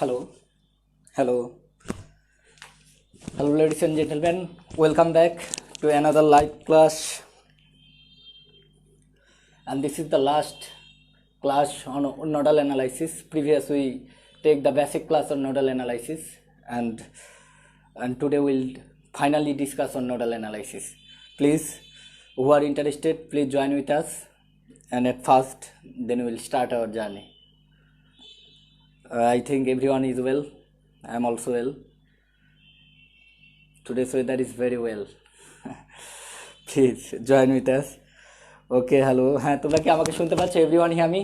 Hello, hello, hello, ladies and gentlemen. Welcome back to another live class, and this is the last class on nodal analysis. Previous we take the basic class on nodal analysis, and today we'll finally discuss on nodal analysis. Please, who are interested, please join with us, and at first, then we'll start our journey. I think everyone is well. I am also well. Today's weather is very well. Please join with us. Okay, hello. হ্যাঁ, তোমরা কি আমাকে শুনতে পাচ্ছ? Everyone hear me?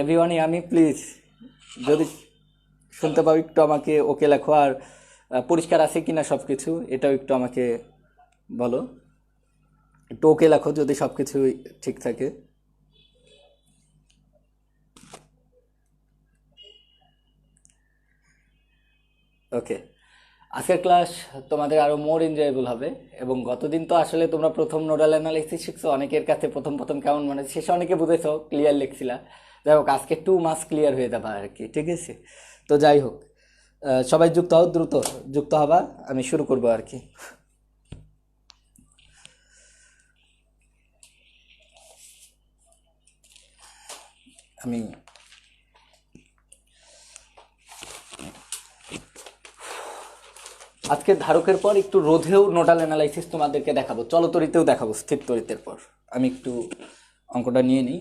Everyone hear me, please. যদি শুনতে পাও একটু আমাকে ওকে লেখো, আর পরিষ্কার আছে কিনা সব কিছু এটাও একটু আমাকে বলো। একটু ওকে লেখো যদি সব কিছু ঠিক থাকে। ওকে, আজকের ক্লাস তোমাদের আরো মোর এনজয়েবল হবে। এবং গতদিন তো আসলে তোমরা প্রথম নোডাল অ্যানালাইসিস শিখছো, অনেকের কাছে প্রথম প্রথম কেমন মানে শেষে অনেকে বুঝেছো, ক্লিয়ার লিখছিলা। যাই হোক, আজকে 2 মাস ক্লিয়ার হয়ে যাবে আর কি, ঠিক আছে? তো যাই হোক, সবাই যুক্ত হও, দ্রুত যুক্ত হবা, আমি শুরু করবো আর কি। আমি আজকে ধারকের পর একটু রোধেও নোডাল অ্যানালাইসিস তোমাদেরকে দেখাবো, চলতরিতেও দেখাবো, স্থির তরিতের পর। আমি একটু অঙ্কটা নিয়ে নিই।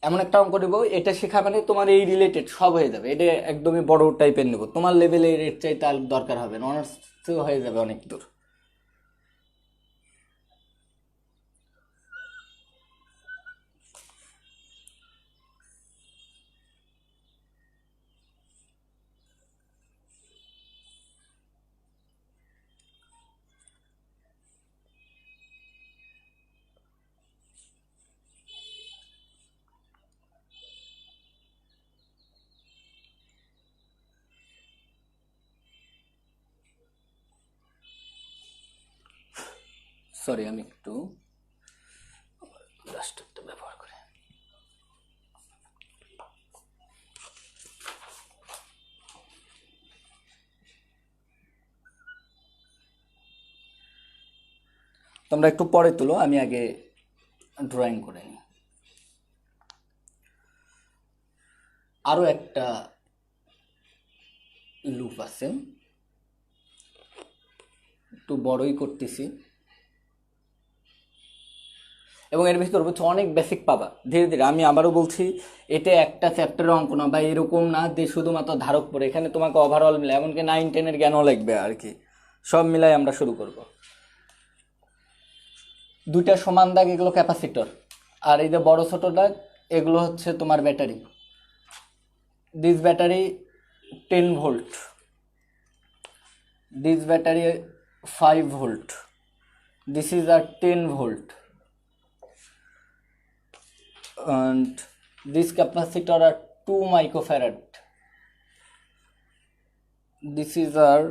এমন একটা অঙ্ক নেবো, এটা শেখা মানে তোমার এই রিলেটেড সব হয়ে যাবে। এটা একদমই বড় টাইপের নেবো, তোমার লেভেলের এর চাইতে আর দরকার হবে না, অনার্স হয়ে যাবে অনেক দূর। সরি, আমি একটু রাষ্ট্রটা ব্যবহার করি। তোমরা একটু পরে তুলো, আমি আগে ড্রয়িং করে নিই। আরো একটা লুপ আছে, একটু বড়ই করতেছি, এবং এর ভিতর হচ্ছে অনেক বেসিক পাবা ধীরে ধীরে। আমি আবারও বলছি, এটা একটা চ্যাপ্টারের অঙ্ক না বা এরকম না যে শুধুমাত্র ধারক পড়ে, এখানে তোমাকে ওভারঅল মিলে এমনকি 9-10-এর জ্ঞানও লাগবে আর কি। সব মিলাই আমরা শুরু করব। দুইটা সমান দাগ এগুলো ক্যাপাসিটর, আর এই যে বড় ছোট দাগ এগুলো হচ্ছে তোমার battery. This battery 10 volt, this battery 5 volt, this is আর 10 volt, and this capacitor are 2 microfarad, this is our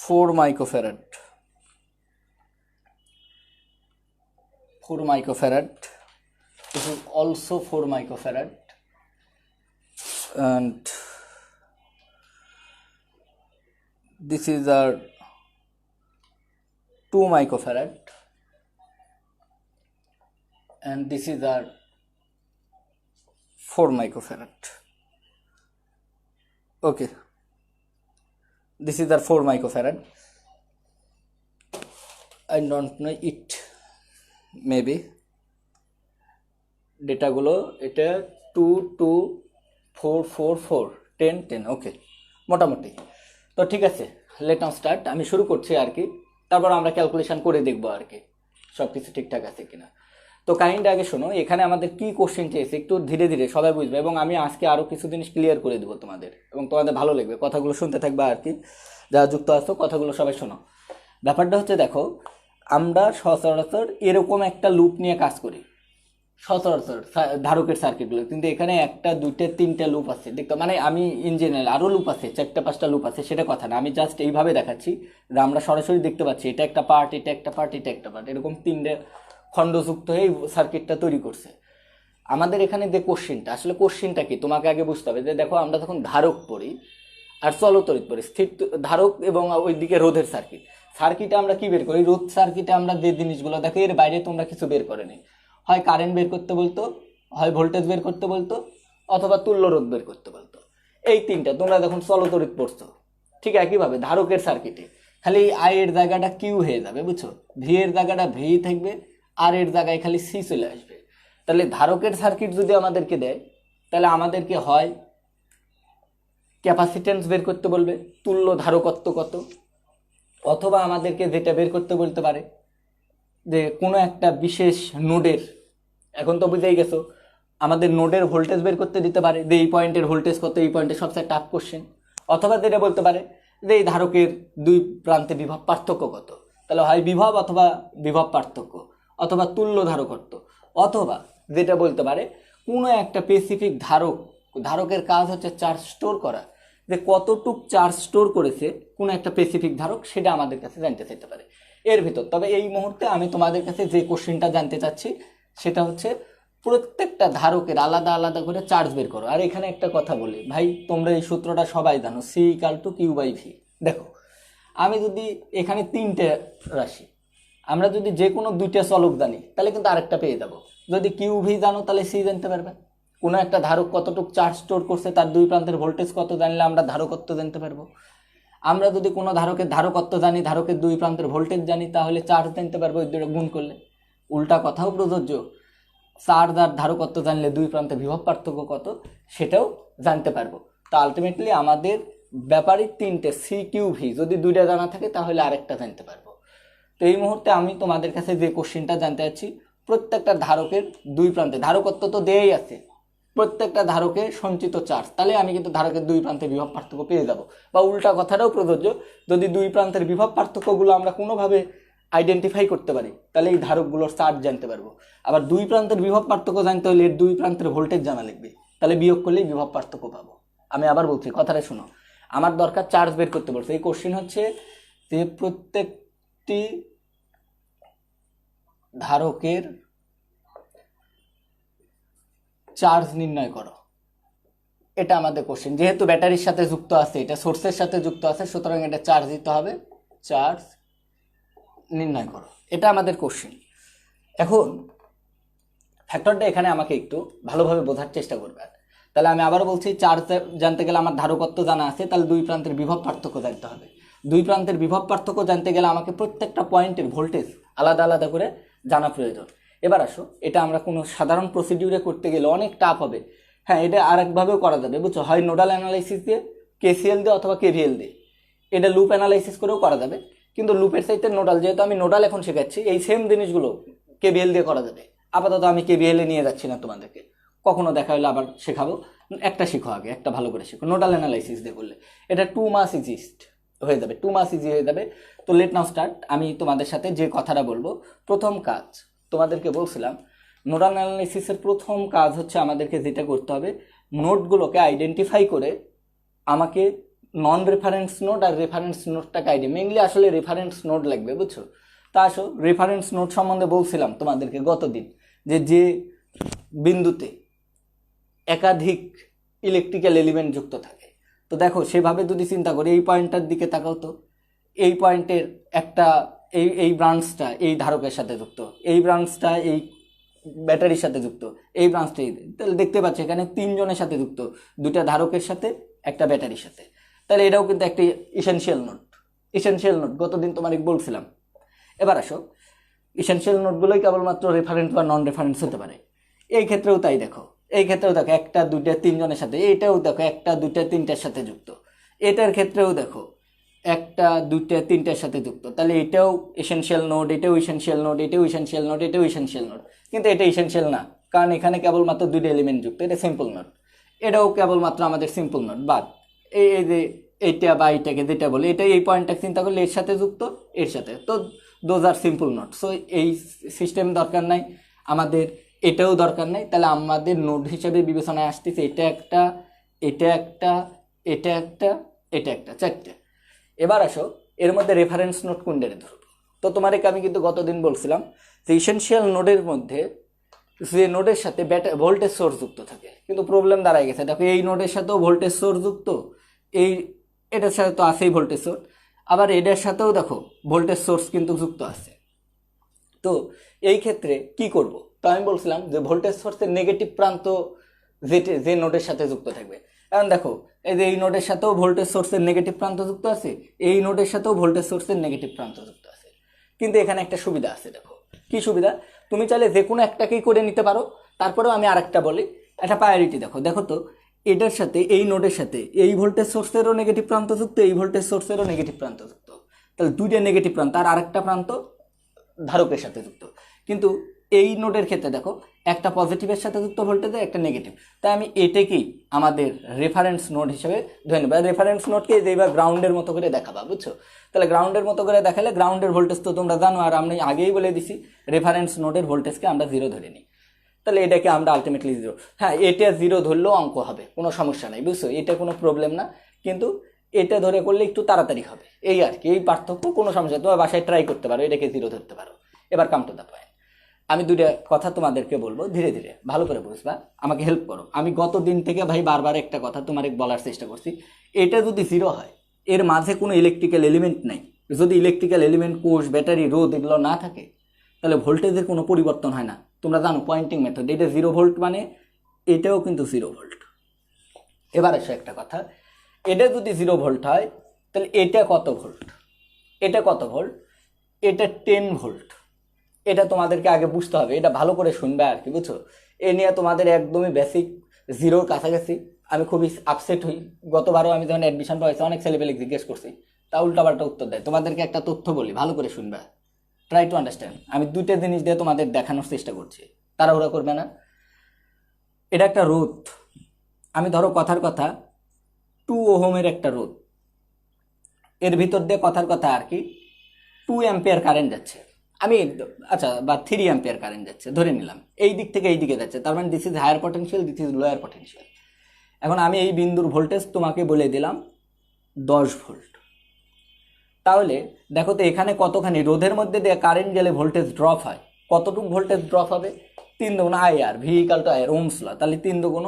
4 microfarad, 4 microfarad, this is also 4 microfarad, and this is our 2 microfarad, and this is our 4 microfarad. Okay, this is our 4 microfarad. I don't know it, maybe data গুলো এটা 2 2 4 4 4 10 10, ওকে মোটামুটি। তো ঠিক আছে, late নাও start, আমি শুরু করছি আর কি, তারপর আমরা ক্যালকুলেশন করে দেখবো আর কি সব কিছু ঠিকঠাক আছে কিনা। তো কাহিনীটা আগে শোনো, এখানে আমাদের কি কোশ্চেন চেয়েছে একটু ধীরে ধীরে সবাই বুঝবে, এবং আমি আজকে আরো কিছু জিনিস ক্লিয়ার করে দেবো তোমাদের, এবং তোমাদের ভালো লাগবে, কথাগুলো শুনতে থাকবে আর কি। যারা যুক্ত আছো কথাগুলো সবাই শোনো। ব্যাপারটা হচ্ছে, দেখো আমরা সচরাচর এরকম একটা লুপ নিয়ে কাজ করি, সচরাচর ধারকের সার্কিটগুলো, কিন্তু এখানে একটা দুইটা তিনটা লুপ আছে দেখতে, মানে আমি ইন জেনারেল আরও লুপ আছে, চারটা পাঁচটা লুপ আছে সেটা কথা না, আমি জাস্ট এইভাবে দেখাচ্ছি যে আমরা সরাসরি দেখতে পাচ্ছি এটা একটা পার্ট, এটা একটা পার্ট, এটা একটা পার্ট, এরকম তিনটে খণ্ডযুক্ত হয়ে সার্কিটটা তৈরি করছে। আমাদের এখানে যে কোশ্চিনটা, আসলে কোশ্চিনটা কি তোমাকে আগে বুঝতে হবে যে দেখো আমরা তখন ধারক পড়ি আর চলতরিৎ পড়ি, স্থির ধারক এবং ওইদিকে রোধের সার্কিট। সার্কিটে আমরা কি বের করি, রোধ সার্কিটে আমরা যে জিনিসগুলো দেখো এর বাইরে তোমরা কিছু বের করে নি, হয় কারেন্ট বের করতে বলতো, হয় ভোল্টেজ বের করতে বলতো, অথবা তুল্য রোধ বের করতে বলতো। এই তিনটা তোমরা যখন চলতরিৎ পড়ছো, ঠিক একইভাবে ধারকের সার্কিটে খালি আই এর জায়গাটা কিউ হয়ে যাবে, বুঝছো, ভি এর জায়গাটা ভি থাকবে, আর এর জায়গায় খালি সি চলে আসবে। তাহলে ধারকের সার্কিট যদি আমাদেরকে দেয়, তাহলে আমাদেরকে হয় ক্যাপাসিটেন্স বের করতে বলবে, তুল্য ধারকত্ব কত, অথবা আমাদেরকে যেটা বের করতে বলতে পারে যে কোনো একটা বিশেষ নোডের, এখন তো বুঝেই গেছো, আমাদের নোডের ভোল্টেজ বের করতে দিতে পারে যে এই পয়েন্টের ভোল্টেজ কত, এই পয়েন্টের সবচেয়ে টাফ কোশ্চেন। অথবা যেটা বলতে পারে যে এই ধারকের দুই প্রান্তে বিভব পার্থক্য কত, তাহলে হয় বিভব অথবা বিভব পার্থক্য, অথবা তুল্য ধারকত্ব, অথবা যেটা বলতে পারে কোনো একটা স্পেসিফিক ধারক, ধারকের কাজ হচ্ছে চার্জ স্টোর করা, যে কতটুক চার্জ স্টোর করেছে কোনো একটা স্পেসিফিক ধারক, সেটা আমাদের কাছে জানতে চাইতে পারে এর ভিতর। তবে এই মুহূর্তে আমি তোমাদের কাছে যে কোশ্চেনটা জানতে চাচ্ছি সেটা হচ্ছে প্রত্যেকটা ধারকের আলাদা আলাদা করে চার্জ বের করো। আর এখানে একটা কথা বলি ভাই, তোমরা এই সূত্রটা সবাই জানো, C equal to Q by V. দেখো আমি যদি এখানে তিনটে রাশি, আমরা যদি যে কোনো দুইটা চলক জানি তাহলে কিন্তু আরেকটা পেয়ে যাব। যদি কিউ ভি জানো তাহলে সি জানতে পারবে, কোনো একটা ধারক কতটুকু চার্জ স্টোর করছে তার দুই প্রান্তের ভোল্টেজ কত জানলে আমরা ধারকত্ব জানতে পারবো। আমরা যদি কোনো ধারকের ধারকত্ব জানি, ধারকের দুই প্রান্তের ভোল্টেজ জানি, তাহলে চার্জ জানতে পারবো ওই দুটো গুণ করলে। উল্টা কথাও প্রযোজ্য, চার্জ আর ধারকত্ব জানলে দুই প্রান্তে বিভব পার্থক্য কত সেটাও জানতে পারবো। তো আলটিমেটলি আমাদের ব্যাপারই তিনটে, সি কিউ ভি, যদি দুইটা জানা থাকে তাহলে আরেকটা জানতে পারবো। তো এই মুহূর্তে আমি তোমাদের কাছে যে কোশ্চেনটা জানতে চাচ্ছি, প্রত্যেকটা ধারকের দুই প্রান্তে ধারকত্ব তো দেয়াই আছে, প্রত্যেকটা ধারকে সঞ্চিত চার্জ, তাহলে আমি কিন্তু ধারকের দুই প্রান্তের বিভব পার্থক্য পেয়ে যাব। বা উল্টা কথাটাও প্রযোজ্য, যদি দুই প্রান্তের বিভব পার্থক্যগুলো আমরা কোনোভাবে আইডেন্টিফাই করতে পারি তাহলে এই ধারকগুলোর চার্জ জানতে পারবো। আবার দুই প্রান্তের বিভব পার্থক্য জানতে হলে এর দুই প্রান্তের ভোল্টেজ জানা লাগবে, তাহলে বিয়োগ করলেই বিভব পার্থক্য পাবো। আমি আবার বলছি, কথাটা শুনো, আমার দরকার চার্জ বের করতে বলছে। এই কোশ্চেন হচ্ছে যে প্রত্যেকটি ধারকের চার্জ নির্ণয় করো, এটা আমাদের কোশ্চেন। যেহেতু ব্যাটারির সাথে যুক্ত আছে, এটা সোর্সের সাথে যুক্ত আছে, সুতরাং এটা চার্জ দিতে হবে, চার্জ নির্ণয় করো, এটা আমাদের কোশ্চেন। এখন ফ্যাক্টরটা এখানে আমাকে একটু ভালোভাবে বোঝার চেষ্টা করবে। তাহলে আমি আবার বলছি, চার্জ জানতে গেলে আমার ধারকত্ব জানা আছে, তাহলে দুই প্রান্তের বিভব পার্থক্য জানতে হবে। দুই প্রান্তের বিভব পার্থক্য জানতে গেলে আমাকে প্রত্যেকটা পয়েন্টের ভোল্টেজ আলাদা আলাদা করে জানা প্রয়োজন। এবার আসো, এটা আমরা কোনো সাধারণ প্রসিডিউরে করতে গেলে অনেক টাফ হবে। হ্যাঁ, এটা আরেকভাবেও করা যাবে, বুঝছো, হয় নোডাল অ্যানালাইসিস দিয়ে, কেসিএল দিয়ে, অথবা কেভিএল দিয়ে। এটা লুপ অ্যানালাইসিস করেও করা যাবে, কিন্তু লুপের সাইতে নোডাল, যেহেতু আমি নোডাল এখন শেখাচ্ছি, এই সেম জিনিসগুলো কেভিএল দিয়ে করা যাবে। আপাতত আমি কেভিএল এ নিয়ে যাচ্ছি না তোমাদেরকে, কখনো দেখা হলে আবার শেখাবো। একটা শিখো আগে, একটা ভালো করে শিখো। নোডাল অ্যানালাইসিস দিয়ে করলে এটা টু মাস ইজিস্ট হয়ে যাবে, টু মাস ইজি হয়ে যাবে। তো লেট নাও স্টার্ট। আমি তোমাদের সাথে যে কথাটা বলবো, প্রথম কাজ তোমাদেরকে বলছিলাম, নোডাল অ্যানালাইসিসের প্রথম কাজ হচ্ছে আমাদেরকে যেটা করতে হবে, নোটগুলোকে আইডেন্টিফাই করে আমাকে নন রেফারেন্স নোট আর রেফারেন্স নোটটাকে মেইনলি আসলে রেফারেন্স নোট লাগবে, বুঝছো। তা আসো, রেফারেন্স নোট সম্বন্ধে বলছিলাম তোমাদেরকে গতদিন, যে বিন্দুতে একাধিক ইলেকট্রিক্যাল এলিমেন্ট যুক্ত থাকে। তো দেখো সেভাবে যদি চিন্তা করি, এই পয়েন্টটার দিকে তাকাও তো, এই পয়েন্টের একটা এই ব্রাঞ্চটা এই ধারকের সাথে যুক্ত, এই ব্রাঞ্চটা এই ব্যাটারির সাথে যুক্ত, এই ব্রাঞ্চটা তাহলে দেখতে পাচ্ছি এখানে তিনজনের সাথে যুক্ত, দুটা ধারকের সাথে একটা ব্যাটারির সাথে। তাহলে এটাও কিন্তু একটি ইসেনশিয়াল নোট। ইসেনশিয়াল নোট গতদিন তোমাদের বলছিলাম। এবার আসো, ইসেনশিয়াল নোটগুলোই কেবলমাত্র রেফারেন্স বা নন রেফারেন্স হতে পারে। এই ক্ষেত্রেও তাই, দেখো এই ক্ষেত্রেও দেখো একটা দুইটা তিনজনের সাথে, এটাও দেখো একটা দুইটা তিনটার সাথে যুক্ত, এটার ক্ষেত্রেও দেখো একটা দুইটা তিনটার সাথে যুক্ত। তাহলে এটাও এসেনশিয়াল নোড, এটাও এসেনশিয়াল নোড, এটাও এসেনশিয়াল নোড, এটাও এসেনশিয়াল নোড। কিন্তু এটা এসেনশিয়াল না, কারণ এখানে কেবলমাত্র দুইটা এলিমেন্ট যুক্ত, এটা সিম্পল নোড। এটাও কেবলমাত্র আমাদের সিম্পল নোড। বাদ এই যে এইটা বা এইটাকে যেটা বলে, এটা এই পয়েন্টটা চিন্তা করলে এর সাথে যুক্ত, এর সাথে, তো those are simple node. So এই সিস্টেম দরকার নাই আমাদের। এটাও দরকার নাই, তাহলে আমাদের নোড হিসেবে বিবেচনায় আসতেছে এটা একটা, এটা একটা, এটা একটা, এটা একটা, চারটে। এবার আসো এর মধ্যে রেফারেন্স নোড কোনটা ধরবো। তো তোমাদেরকে আমি কিন্তু গতদিন বলছিলাম যে ইসেনশিয়াল নোডের মধ্যে যে নোডের সাথে ভোল্টেজ সোর্স যুক্ত থাকে, কিন্তু প্রবলেম দাঁড়ায় গেছে। দেখো এই নোডের সাথেও ভোল্টেজ সোর্স যুক্ত, এই এটার সাথে তো আছেই ভোল্টেজ সোর্স, আবার এটার সাথেও দেখো ভোল্টেজ সোর্স কিন্তু যুক্ত আছে। তো এই ক্ষেত্রে কি করব? তো আমি বলছিলাম যে ভোল্টেজ সোর্সের নেগেটিভ প্রান্ত যে নোডের সাথে যুক্ত থাকবে। এখন দেখো এই যে এই নোডের সাথেও ভোল্টেজ সোর্সের নেগেটিভ প্রান্ত যুক্ত আছে, এই নোডের সাথেও ভোল্টেজ সোর্সের নেগেটিভ প্রান্ত যুক্ত আছে। কিন্তু এখানে একটা সুবিধা আছে, দেখো কি সুবিধা, তুমি চাইলে যে কোনো একটাকেই করে নিতে পারো। তারপরেও আমি আরেকটা বলি, একটা প্রায়োরিটি দেখো। দেখো তো এটার সাথে এই নোডের সাথে এই ভোল্টেজ সোর্সেরও নেগেটিভ প্রান্ত যুক্ত, এই ভোল্টেজ সোর্সেরও নেগেটিভ প্রান্ত যুক্ত, তাহলে দুইটা নেগেটিভ প্রান্ত আর আরেকটা প্রান্ত ধারকের সাথে যুক্ত। কিন্তু এই নোডের ক্ষেত্রে দেখো একটা পজিটিভের সাথে যুক্ত ভোল্টেজ, একটা নেগেটিভ। তাই আমি এটাকেই আমাদের রেফারেন্স নোড হিসেবে ধরে নেব। রেফারেন্স নোডকে যেবার গ্রাউন্ডের মতো করে দেখাবা, বুঝছো? তাহলে গ্রাউন্ডের মতো করে দেখালে গ্রাউন্ডের ভোল্টেজ তো তোমরা জানো, আর আমি আগেই বলে দিছি রেফারেন্স নোডের ভোল্টেজকে আমরা 0 ধরে নিই, তাহলে এটাকে আমরা আলটিমেটলি 0। হ্যাঁ, এটা 0 ধরলেও অঙ্ক হবে, কোনো সমস্যা নেই, বুঝছো? এটা কোনো প্রবলেম না, কিন্তু এটা ধরে করলে একটু তাড়াতাড়ি হবে, এই আর কি, এই পার্থক্য। কোনো সমস্যা, তোমার বাসায় ট্রাই করতে পারো, এটাকে 0 ধরতে পারো। এবার কাম টু দ্য পয়েন্ট, আমি দুইটা কথা তোমাদেরকে বলবো, ধীরে ধীরে ভালো করে বুঝবা, আমাকে হেল্প করো। আমি গত দিন থেকে ভাই বারবার একটা কথা তোমার বলার চেষ্টা করছি, এটা যদি 0 হয়, এর মাঝে কোনো ইলেকট্রিক্যাল এলিমেন্ট নাই, যদি ইলেকট্রিক্যাল এলিমেন্ট, কোষ, ব্যাটারি, রোধ এগুলো না থাকে, তাহলে ভোল্টেজের কোনো পরিবর্তন হয় না। তোমরা জানো পয়েন্টিং মেথড, এটা 0 ভোল্ট মানে এটাও কিন্তু 0 ভোল্ট। এবার আসো একটা কথা, এটা যদি 0 ভোল্ট হয়, তাহলে এটা কত ভোল্ট? এটা কত ভোল্ট? এটা 10 ভোল্ট। এটা তোমাদেরকে আগে বুঝতে হবে, এটা ভালো করে শুনবে আর কি, বুঝছো? এ নিয়ে তোমাদের একদমই বেসিক 0-র কাছাকাছি। আমি খুবই আপসেট হই, গতবারও আমি যখন অ্যাডমিশন পাইছি অনেক ছেলেপেলে জিজ্ঞেস করছি, তা উল্টাপাল্টা উত্তর দেয়। তোমাদেরকে একটা তথ্য বলি, ভালো করে শুনবে, ট্রাই টু আন্ডারস্ট্যান্ড। আমি দুইটা জিনিস দিয়ে তোমাদের দেখানোর চেষ্টা করছি, তাড়াহুড়া করবে না। এটা একটা রোধ, আমি ধরো কথার কথা 2 ওহমের একটা রোধ, এর ভিতর দিয়ে কথার কথা আর কি 2 অ্যাম্পিয়ার কারেন্ট যাচ্ছে। আমি আচ্ছা, বা 3 অ্যাম্পিয়ার কারেন্ট যাচ্ছে ধরে নিলাম, এই দিক থেকে এই দিকে যাচ্ছে, তার মানে this is higher potential, this is lower potential. এখন আমি এই বিন্দুর ভোল্টেজ তোমাকে বলে দিলাম 10 ভোল্ট। তাহলে দেখো তো এখানে কতখানি রোধের মধ্যে দিয়ে কারেন্ট গেলে ভোল্টেজ ড্রপ হয়, কতটুকু ভোল্টেজ ড্রপ হবে? 3 দুগুণ IR, V equal to IR, Ohm's law. তাহলে 3 দুগুণ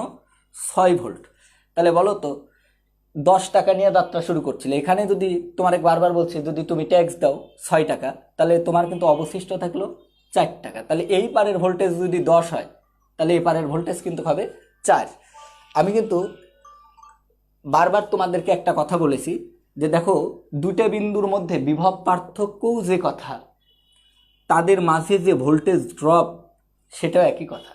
6 ভোল্ট। তাহলে বলো তো 10 টাকা নিয়ে যাত্রা শুরু করছিলে, এখানে যদি তোমার বারবার বলছি যদি তুমি ট্যাক্স দাও 6 টাকা, তাহলে তোমার কিন্তু অবশিষ্ট থাকলো 4 টাকা। তাহলে এই পারের ভোল্টেজ যদি 10 হয়, তাহলে এই পারের ভোল্টেজ কিন্তু হবে 4। আমি কিন্তু বারবার তোমাদেরকে একটা কথা বলেছি যে দেখো দুটো বিন্দুর মধ্যে বিভব পার্থক্যও যে কথা, তাদের মাঝে যে ভোল্টেজ ড্রপ সেটাও একই কথা।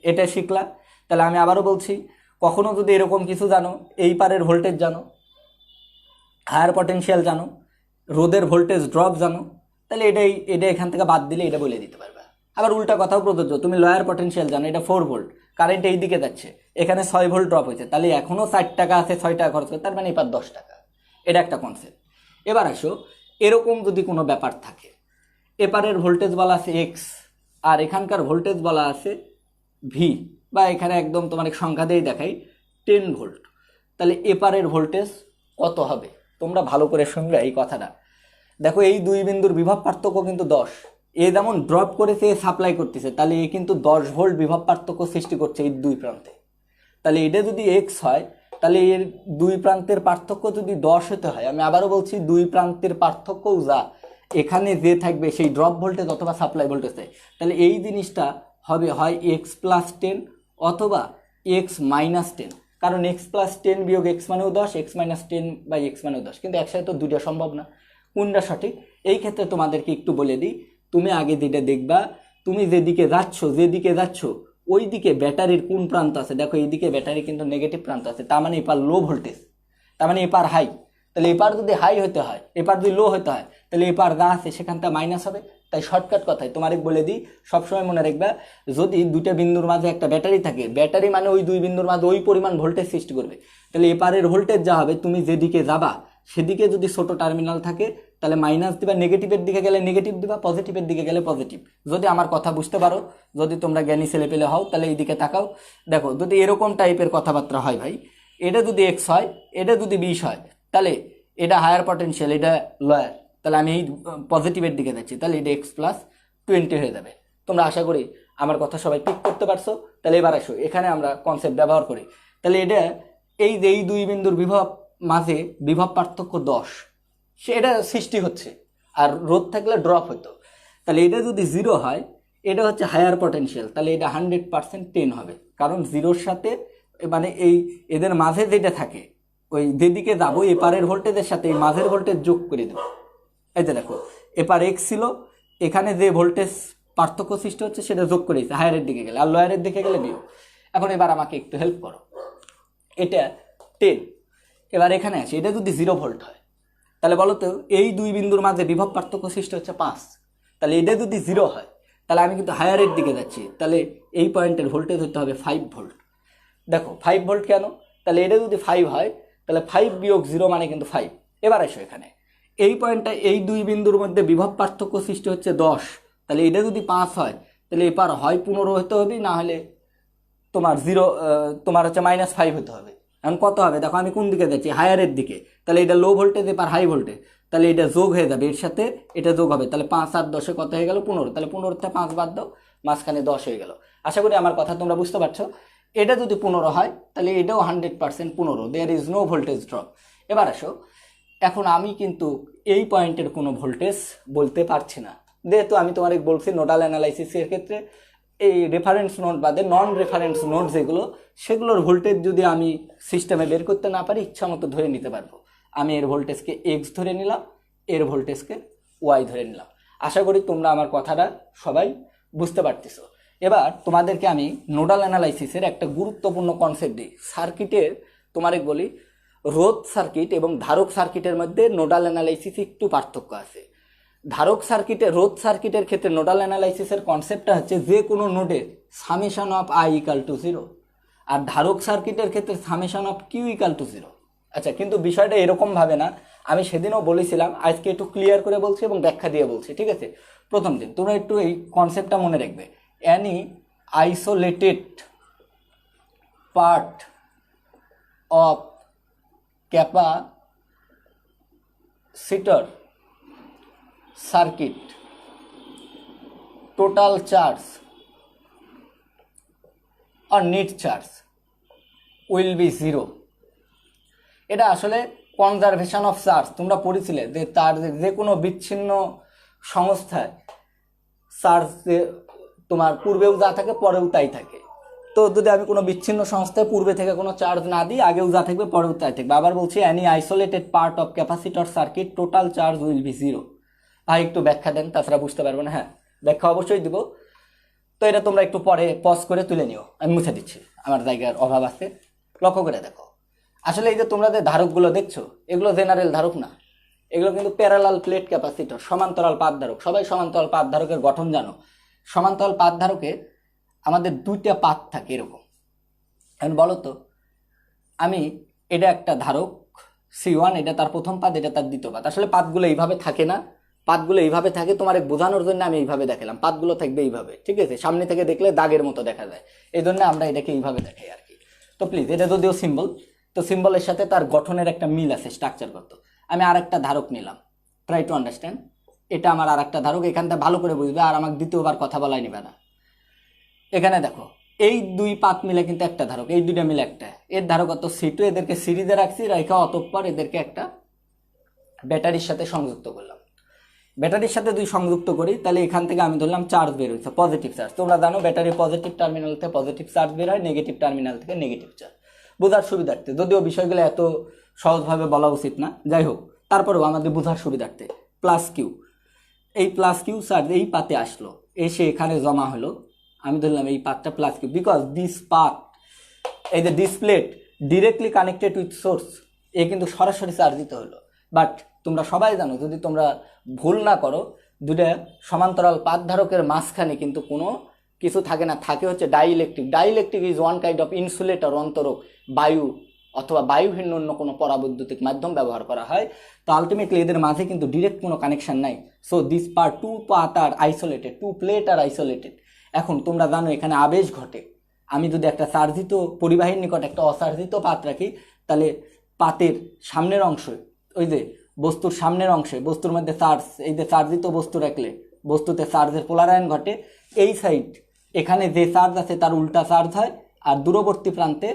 এটা শিখলা। তাহলে আমি আবারও বলছি, কখনো যদি এরকম কিছু জানো, এই পারের ভোল্টেজ জানো, হায়ার পটেনশিয়াল জানো, রোদের ভোল্টেজ ড্রপ জানো, তাহলে এটা এখান থেকে বাদ দিলে এটা বলে দিতে পারবে। আবার উল্টা কথাও প্রযোজ্য, তুমি লয়ার পটেনশিয়াল জানো, এটা 4 ভোল্ট, কারেন্ট এই দিকে যাচ্ছে, এখানে 6 ভোল্ট ড্রপ হয়েছে, তাহলে এখনও 4 টাকা আছে, 6 টাকা খরচ করে, তার মানে এবার 10 টাকা। এটা একটা কনসেপ্ট। এবার আসো, এরকম যদি কোনো ব্যাপার থাকে, এপারের ভোল্টেজ বলা আছে এক্স, আর এখানকার ভোল্টেজ বলা আছে ভি, বা এখানে একদম তোমার সংখ্যা দিয়েই দেখাই 10 ভোল্ট, তাহলে এপারের ভোল্টেজ কত হবে? তোমরা ভালো করে শুনবে এই কথাটা। দেখো এই দুই বিন্দুর বিভব পার্থক্য কিন্তু 10, এ যেমন ড্রপ করেছে এ সাপ্লাই করতেছে, তাহলে এ কিন্তু 10 ভোল্ট বিভব পার্থক্য সৃষ্টি করছে এই দুই প্রান্তে। তাহলে এটা যদি এক্স হয়, তাহলে এর দুই প্রান্তের পার্থক্য যদি 10 হতে হয়, আমি আবারও বলছি দুই প্রান্তের পার্থক্যও যা, এখানে যে থাকবে সেই ড্রপ ভোল্টেজ অথবা সাপ্লাই ভোল্টেজ, তাহলে এই জিনিসটা হবে হয় এক্স প্লাস 10 অথবা এক্স মাইনাস 10। কারণ এক্স প্লাস 10 বিয়োগ এক্স মানেও 10, এক্স মাইনাস 10 বাই এক্স মানেও 10, কিন্তু একসাথে তো দুইটা সম্ভব না। কোনটা সঠিক এই ক্ষেত্রে তোমাদেরকে একটু বলে দিই, তুমি আগে যেটা দেখবা, তুমি যেদিকে যাচ্ছ ওই দিকে ব্যাটারির কোন প্রান্ত আছে। দেখো এইদিকে ব্যাটারি কিন্তু নেগেটিভ প্রান্ত আছে, তার মানে এপার লো ভোল্টেজ, তার মানে এপার হাই। তাহলে এপার যদি হাই হতে হয়, এপার যদি লো হতে হয়, তাহলে এপার যা আছে সেখানটা মাইনাস হবে। তাই শর্টকাট কথায় তোমার বলে দিই, সবসময় মনে রাখবা, যদি দুইটা বিন্দুর মাঝে একটা ব্যাটারি থাকে, ব্যাটারি মানে ওই দুই বিন্দুর মাঝে ওই পরিমাণ ভোল্টেজ সৃষ্টি করবে। তাহলে এপারের ভোল্টেজ যা হবে, তুমি যেদিকে যাবা সেদিকে যদি ছোট টার্মিনাল থাকে, তাহলে মাইনাস দিবা, নেগেটিভের দিকে গেলে নেগেটিভ দিবা, পজিটিভের দিকে গেলে পজিটিভ। যদি আমার কথা বুঝতে পারো, যদি তোমরা জ্ঞানী ছেলে পেলে হও, তাহলে এই দিকে তাকাও। দেখো যদি এরকম টাইপের কথাবার্তা হয় ভাই, এটা যদি এক্স হয়, এটা যদি 20 হয়, তাহলে এটা হায়ার পটেনশিয়াল, এটা লোয়ার, তাহলে আমি এই পজিটিভের দিকে যাচ্ছি, তাহলে এটা x+20 হয়ে যাবে। তোমরা আশা করি আমার কথা সবাই পিক করতে পারছো। তাহলে এবার আসো, এখানে আমরা কনসেপ্ট ব্যবহার করি। তাহলে এটা এই যে এই দুই বিন্দুর বিভব মাঝে বিভব পার্থক্য 10, এটা সৃষ্টি হচ্ছে, আর রোধ থাকলে ড্রপ হতো। তাহলে এটা যদি 0 হয়, এটা হচ্ছে হায়ার পটেনশিয়াল, তাহলে এটা 100% 10 হবে, কারণ 0-র সাথে মানে এই এদের মাঝে যেটা থাকে, ওই যেদিকে যাবো এপারের ভোল্টেজের সাথে এই মাঝের ভোল্টেজ যোগ করে দেবো। এই যে দেখো, এপার এক্স ছিল, এখানে যে ভোল্টেজ পার্থক্য সৃষ্টি হচ্ছে সেটা যোগ করে দিচ্ছে হায়ারের দিকে গেলে, আর লোয়ারের দিকে গেলে বিয়োগ। এখন এবার আমাকে একটু হেল্প করো, এটা 10, এবার এখানে আসি, এটা যদি 0 ভোল্ট হয়, তাহলে বলো তো এই দুই বিন্দুর মাঝে বিভব পার্থক্য সৃষ্টি হচ্ছে 5, তাহলে এটা যদি 0 হয়, তাহলে আমি কিন্তু হায়ারের দিকে যাচ্ছি, তাহলে এই পয়েন্টের ভোল্টেজ হতে হবে 5 ভোল্ট। দেখো 5 ভোল্ট কেন, তাহলে এটা যদি 5 হয়, তাহলে 5 বিয়োগ 0 মানে কিন্তু 5। এবার আসো এখানে, এই পয়েন্টটা এই দুই বিন্দুর মধ্যে বিভব পার্থক্য সৃষ্টি হচ্ছে 10, তাহলে এটা যদি 5 হয়, তাহলে এপার হয় 15 হতে হবে, না হলে তোমার 0, তোমার হচ্ছে -5 হতে হবে। এখন কত হবে দেখো, আমি কোন দিকে যাচ্ছি, হায়ারের দিকে, তাহলে এটা লো ভোল্টেজ, এবার হাই ভোল্টেজ, তাহলে এটা যোগ হয়ে যাবে, এর সাথে এটা যোগ হবে, তাহলে 5 আর 10 কত হয়ে গেল 15, তাহলে 15 থেকে 5 বাদ দাও, মাঝখানে 10 হয়ে গেল। আশা করি আমার কথা তোমরা বুঝতে পারছো। এটা যদি 15 হয়, তাহলে এটাও 100% 15, there is no voltage drop. এবার আসো, এখন আমি কিন্তু এই পয়েন্টের কোনো ভোল্টেজ বলতে পারছি না, যেহেতু আমি তোমার বলছি নোডাল অ্যানালাইসিসের ক্ষেত্রে এই রেফারেন্স নোড বাদে নন রেফারেন্স নোড যেগুলো, সেগুলোর ভোল্টেজ যদি আমি সিস্টেমে বের করতে না পারি, ইচ্ছা মতো ধরে নিতে পারবো। আমি এর ভোল্টেজকে এক্স ধরে নিলাম, এর ভোল্টেজকে ওয়াই ধরে নিলাম। আশা করি তোমরা আমার কথাটা সবাই বুঝতে পারতেছো। এবার তোমাদেরকে আমি নোডাল অ্যানালাইসিসের একটা গুরুত্বপূর্ণ কনসেপ্ট দিই। সার্কিটের তোমারে বলি, রোধ সার্কিট এবং ধারক সার্কিটের মধ্যে নোডাল অ্যানালাইসিস একটু পার্থক্য আছে। ধারক সার্কিটে, রোধ সার্কিটের ক্ষেত্রে নোডাল অ্যানালাইসিসের কনসেপ্টটা হচ্ছে যে কোনো নোডের সামেশন অফ I = 0, আর ধারক সার্কিটের ক্ষেত্রে সামেশন অফ Q = 0। আচ্ছা, কিন্তু বিষয়টা এরকম ভাবে না, আমি সেদিনও বলেছিলাম, আজকে একটু ক্লিয়ার করে বলছি এবং ব্যাখ্যা দিয়ে বলছি, ঠিক আছে? প্রথম দিন তোমরা একটু এই কনসেপ্টটা মনে রাখবে, any isolated part of capacitor circuit total charge আর নেট চার্জ উইল বি 0। এটা আসলে কনজারভেশন অফ চার্জ। তোমরা পড়েছিলে যে তার যে কোনো বিচ্ছিন্ন সংস্থায় চার্জ তোমার পূর্বেও যা থাকে পরেও তাই থাকে। তো যদি আমি কোনো বিচ্ছিন্ন সংস্থায় পূর্বে থেকে কোনো চার্জ না দিই, আগেও যা থাকবে পরেও তাই থাকবে। আবার বলছি, any isolated part of capacitor circuit total charge will be 0। ভাই একটু ব্যাখ্যা দেন, তাছাড়া বুঝতে পারবো না। হ্যাঁ, ব্যাখ্যা অবশ্যই দিব। তো এটা তোমরা একটু পরে পজ করে তুলে নিও, আমি মুছে দিচ্ছি, আমার জায়গার অভাব আছে। লক্ষ্য করে দেখো, আসলে এই যে তোমরা যে ধারকগুলো দেখছো, এগুলো জেনারেল ধারক না, এগুলো কিন্তু প্যারালাল প্লেট ক্যাপাসিটর, সমান্তরাল পাত ধারক। সবাই সমান্তরাল পাত ধারকের গঠন জানো। সমান্তরাল পাত ধারকে আমাদের দুইটা পাত থাকে এরকম। এখন বলো তো, আমি এটা একটা ধারক C1, এটা তার প্রথম পাত, এটা তার দ্বিতীয় পাত। আসলে পাতগুলো এইভাবে থাকে না, পাতগুলো এইভাবে থাকে, তোমার বোঝানোর জন্য আমি এইভাবে দেখালাম। পাতগুলো থাকবে এইভাবে, ঠিক আছে? সামনে থেকে দেখলে দাগের মতো দেখা যায়, এই জন্য আমরা এটাকে এইভাবে দেখাই আর কি। তো প্লিজ, এটা যদিও সিম্বল, তো সিম্বলের সাথে তার গঠনের একটা মিল আছে স্ট্রাকচারগত। আমি আর একটা ধারক নিলাম, ট্রাই টু আন্ডারস্ট্যান্ড। এটা আমার আর একটা ধারক, এখানটা ভালো করে বুঝবে, আর আমাকে দ্বিতীয়বার কথা বলাই নিবে না। এখানে দেখো, এই দুই পাত মিলে কিন্তু একটা ধারক, এই দুইটা মিলে একটা। এর ধারকত্ব C2, এদেরকে সিরিজে রাখছি, রেখা অতঃপর এদেরকে একটা ব্যাটারির সাথে সংযুক্ত করলাম। ব্যাটারির সাথে দুই সংযুক্ত করি, তাহলে এখান থেকে আমি ধরলাম চার্জ বের হয়েছে, পজিটিভ চার্জ। তোমরা জানো ব্যাটারি পজিটিভ টার্মিনাল থেকে পজিটিভ চার্জ বের হয়, নেগেটিভ টার্মিনাল থেকে নেগেটিভ চার্জ। বোঝার সুবিধার্থে, যদিও বিষয়গুলো এত সহজভাবে বলা উচিত না, যাই হোক, তারপরেও আমাদের বোঝার সুবিধার্থে, +Q, এই +Q চার্জ এই পাতে আসলো, এসে এখানে জমা হলো। আমি ধরলাম এই পাতটা +Q, বিকজ দিস পাত, এই যে this plate directly connected with source, এ কিন্তু সরাসরি চার্জ দিতে হলো। বাট তোমরা সবাই জানো, যদি তোমরা ভুল না করো, দুটা সমান্তরাল পাত ধারকের মাঝখানে কিন্তু কোনো কিছু থাকে না, থাকে হচ্ছে dielectric. Dielectric is one kind of insulator, অন্তরক, বায়ু অথবা বায়ুভিন্ন অন্য কোনো পরাবৈদ্যুতিক মাধ্যম ব্যবহার করা হয়, তো আলটিমেটলি এদের মাঝে কিন্তু ডিরেক্ট কোনো কানেকশন নাই। সো দিস পার্ট, টু পাত আর আইসোলেটেড, টু প্লেট আর আইসোলেটেড। এখন তোমরা জানো এখানে আবেশ ঘটে। আমি যদি একটা চার্জিত পরিবাহীর নিকট একটা অচার্জিত পাত রাখি, তাহলে পাতের সামনের অংশে, ওই যে বস্তুর সামনের অংশে, বস্তুর মধ্যে চার্জ, এই যে চার্জিত বস্তু রাখলে বস্তুতে চার্জের পোলারায়ন ঘটে। এই সাইড এখানে যে চার্জ আছে তার উল্টা চার্জ হয়, আর দূরবর্তী প্রান্তে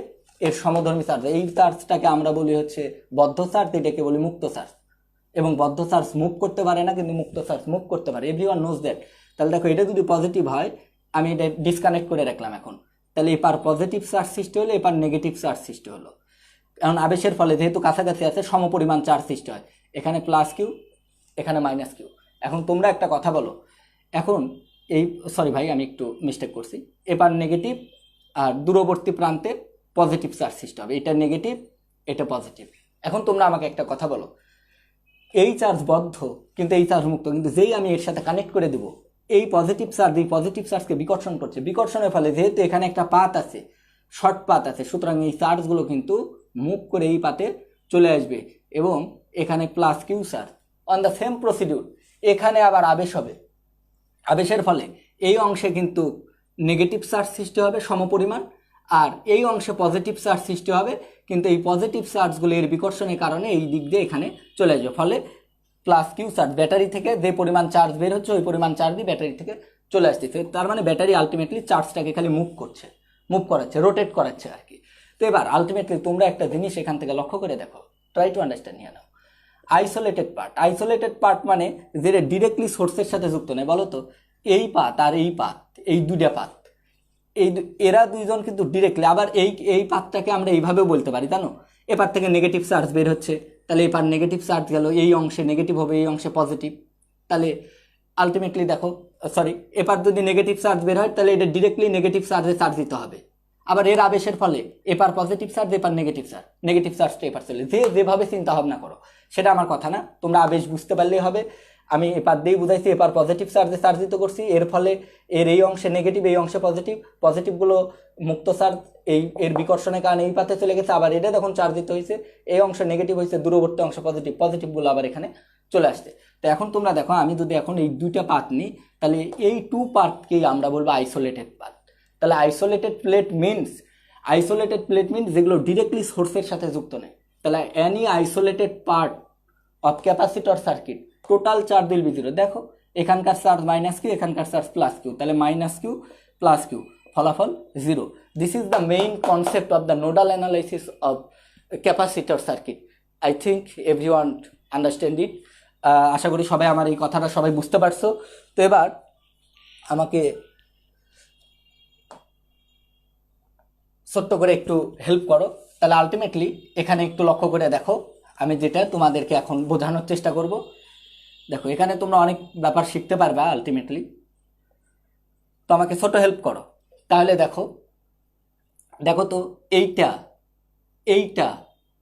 এর সমধর্মী চার্জ। এই চার্জটাকে আমরা বলি হচ্ছে বদ্ধ চার্জ, এটাকে বলি মুক্ত চার্জ। এবং বদ্ধ চার্জ মুভ করতে পারে না, কিন্তু মুক্ত চার্জ মুভ করতে পারে। Everyone knows that. তাহলে দেখো এটা যদি পজিটিভ হয়, আমি এটা ডিসকানেক্ট করে রাখলাম এখন, তাহলে এপার পজিটিভ চার্জ সৃষ্টি হলো, এপার নেগেটিভ চার্জ সৃষ্টি হলো। কারণ আবেশের ফলে যেহেতু কাছাকাছি আছে সমপরিমাণ চার্জ সৃষ্টি হয়, এখানে প্লাস কিউ, এখানে মাইনাস কিউ। এখন তোমরা একটা কথা বলো, এখন এই সরি ভাই আমি একটু মিস্টেক করছি, এবার নেগেটিভ আর দূরবর্তী প্রান্তে পজিটিভ চার্জ সৃষ্টি হবে, এটা নেগেটিভ এটা পজিটিভ। এখন তোমরা আমাকে একটা কথা বলো, এই চার্জ বদ্ধ কিন্তু এই চার্জ মুক্ত, কিন্তু যেই আমি এর সাথে কানেক্ট করে দেবো, এই পজিটিভ চার্জকে বিকর্ষণ করছে। বিকর্ষণের ফলে যেহেতু এখানে একটা পাত আছে, শর্ট পাত আছে, সুতরাং এই চার্জগুলো কিন্তু মুভ করে এই পাতে চলে আসবে এবং এখানে plus Q charge. On the same procedure এখানে আবার আবেশ হবে। আবেশের ফলে এই অংশে কিন্তু নেগেটিভ চার্জ সৃষ্টি হবে সমপরিমাণ, আর এই অংশে পজিটিভ চার্জ সৃষ্টি হবে, কিন্তু এই পজিটিভ চার্জগুলো এর বিকর্ষণের কারণে এই দিক দিয়ে এখানে চলে আসবে। ফলে প্লাস কিউ চার্জ, ব্যাটারি থেকে যে পরিমাণ চার্জ বের হচ্ছে ওই পরিমাণ চার্জই ব্যাটারি থেকে চলে আসতেছে। তার মানে ব্যাটারি আলটিমেটলি চার্জটাকে খালি মুভ করাচ্ছে, রোটেট করাচ্ছে আর কি। তো এবার আলটিমেটলি তোমরা একটা জিনিস এখান থেকে লক্ষ্য করে দেখো, ট্রাই টু আন্ডারস্ট্যান্ড নিয়ে নাও। আইসোলেটেড পার্ট মানে যেটা ডিরেক্টলি সোর্সের সাথে যুক্ত নেই। বলো তো, এই পাত আর এই পাত, এই দুইটা পাত, এরা দুইজন কিন্তু ডিরেক্টলি, আবার এই পাতটাকে আমরা এইভাবেও বলতে পারি, জানো, এপার থেকে নেগেটিভ চার্জ বের হচ্ছে, তাহলে এপার নেগেটিভ চার্জ গেল, এই অংশে নেগেটিভ হবে, এই অংশে পজিটিভ। তাহলে আলটিমেটলি দেখো, সরি, এপার যদি নেগেটিভ চার্জ বের হয় তাহলে এটা ডিরেক্টলি নেগেটিভ চার্জে চার্জ দিতে হবে। আবার এর আবেশের ফলে এপার পজিটিভ চার্জ, এপার নেগেটিভ চার্জটা এপার চলে। যেভাবে চিন্তা ভাবনা করো সেটা আমার কথা না, তোমরা আবেশ বুঝতে পারলেই হবে। আমি এপার দিয়েই বুঝাইছি, এপার পজিটিভ চার্জে চার্জিত করছি, এর ফলে এই অংশে নেগেটিভ, এই অংশে পজিটিভগুলো মুক্ত চার্জ এর বিকর্ষণের কারণে এই পাতে চলে গেছে। আবার এটা যখন চার্জিত হয়েছে এই অংশে নেগেটিভ হয়েছে, দূরবর্তী অংশ পজিটিভগুলো আবার এখানে চলে আসছে। তো এখন তোমরা দেখো, আমি যদি এখন এই দুইটা পাত নিই, তাহলে এই টু পার্টকেই আমরা বলবো আইসোলেটেড পার্ট। তাহলে আইসোলেটেড প্লেট মিনস যেগুলো ডিরেক্টলি সোর্সের সাথে যুক্ত নেই। তাহলে any isolated part of capacitor circuit total charge will be zero. দেখো এখানকার চার্জ মাইনাস কিউ, এখানকার চার্জ প্লাস কিউ, তাহলে মাইনাস কিউ প্লাস কিউ, ফলাফল zero. This is the main concept of the nodal analysis of capacitor circuit. I think everyone understand it. আশা করি সবাই আমার এই কথাটা সবাই বুঝতে পারছো। তো এবার আমাকে ছোট্ট করে একটু হেল্প করো। তাহলে আলটিমেটলি এখানে একটু লক্ষ্য করে দেখো, আমি যেটা তোমাদেরকে এখন বোঝানোর চেষ্টা করব। দেখো এখানে তোমরা অনেক ব্যাপার শিখতে পারবে আলটিমেটলি, তো আমাকে ছোট হেল্প করো। তাহলে দেখো তো এইটা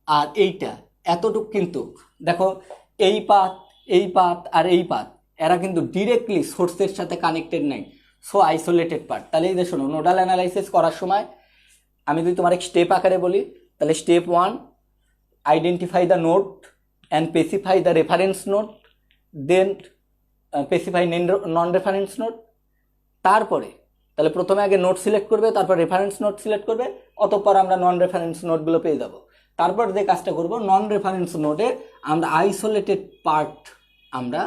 আর এইটা এতটুক কিন্তু দেখো, এই পাত আর এই পাত এরা কিন্তু ডিরেক্টলি সোর্সের সাথে কানেক্টেড নাই, সো আইসোলেটেড পার্ট। তাহলে এই যে শোনো, নোডাল অ্যানালাইসিস করার সময় আমি যদি তোমার এক স্টেপ আকারে বলি, তাহলে step 1, identify the node and specify the reference node, then specify non reference node. তারপরে তাহলে প্রথমে আগে নোড সিলেক্ট করবে, তারপর রেফারেন্স নোড সিলেক্ট করবে, অতঃপর আমরা নন রেফারেন্স নোডগুলো পেয়ে যাব। তারপর যে কাজটা করব, নন রেফারেন্স নোডে আমরা আইসোলেটেড পার্ট আমরা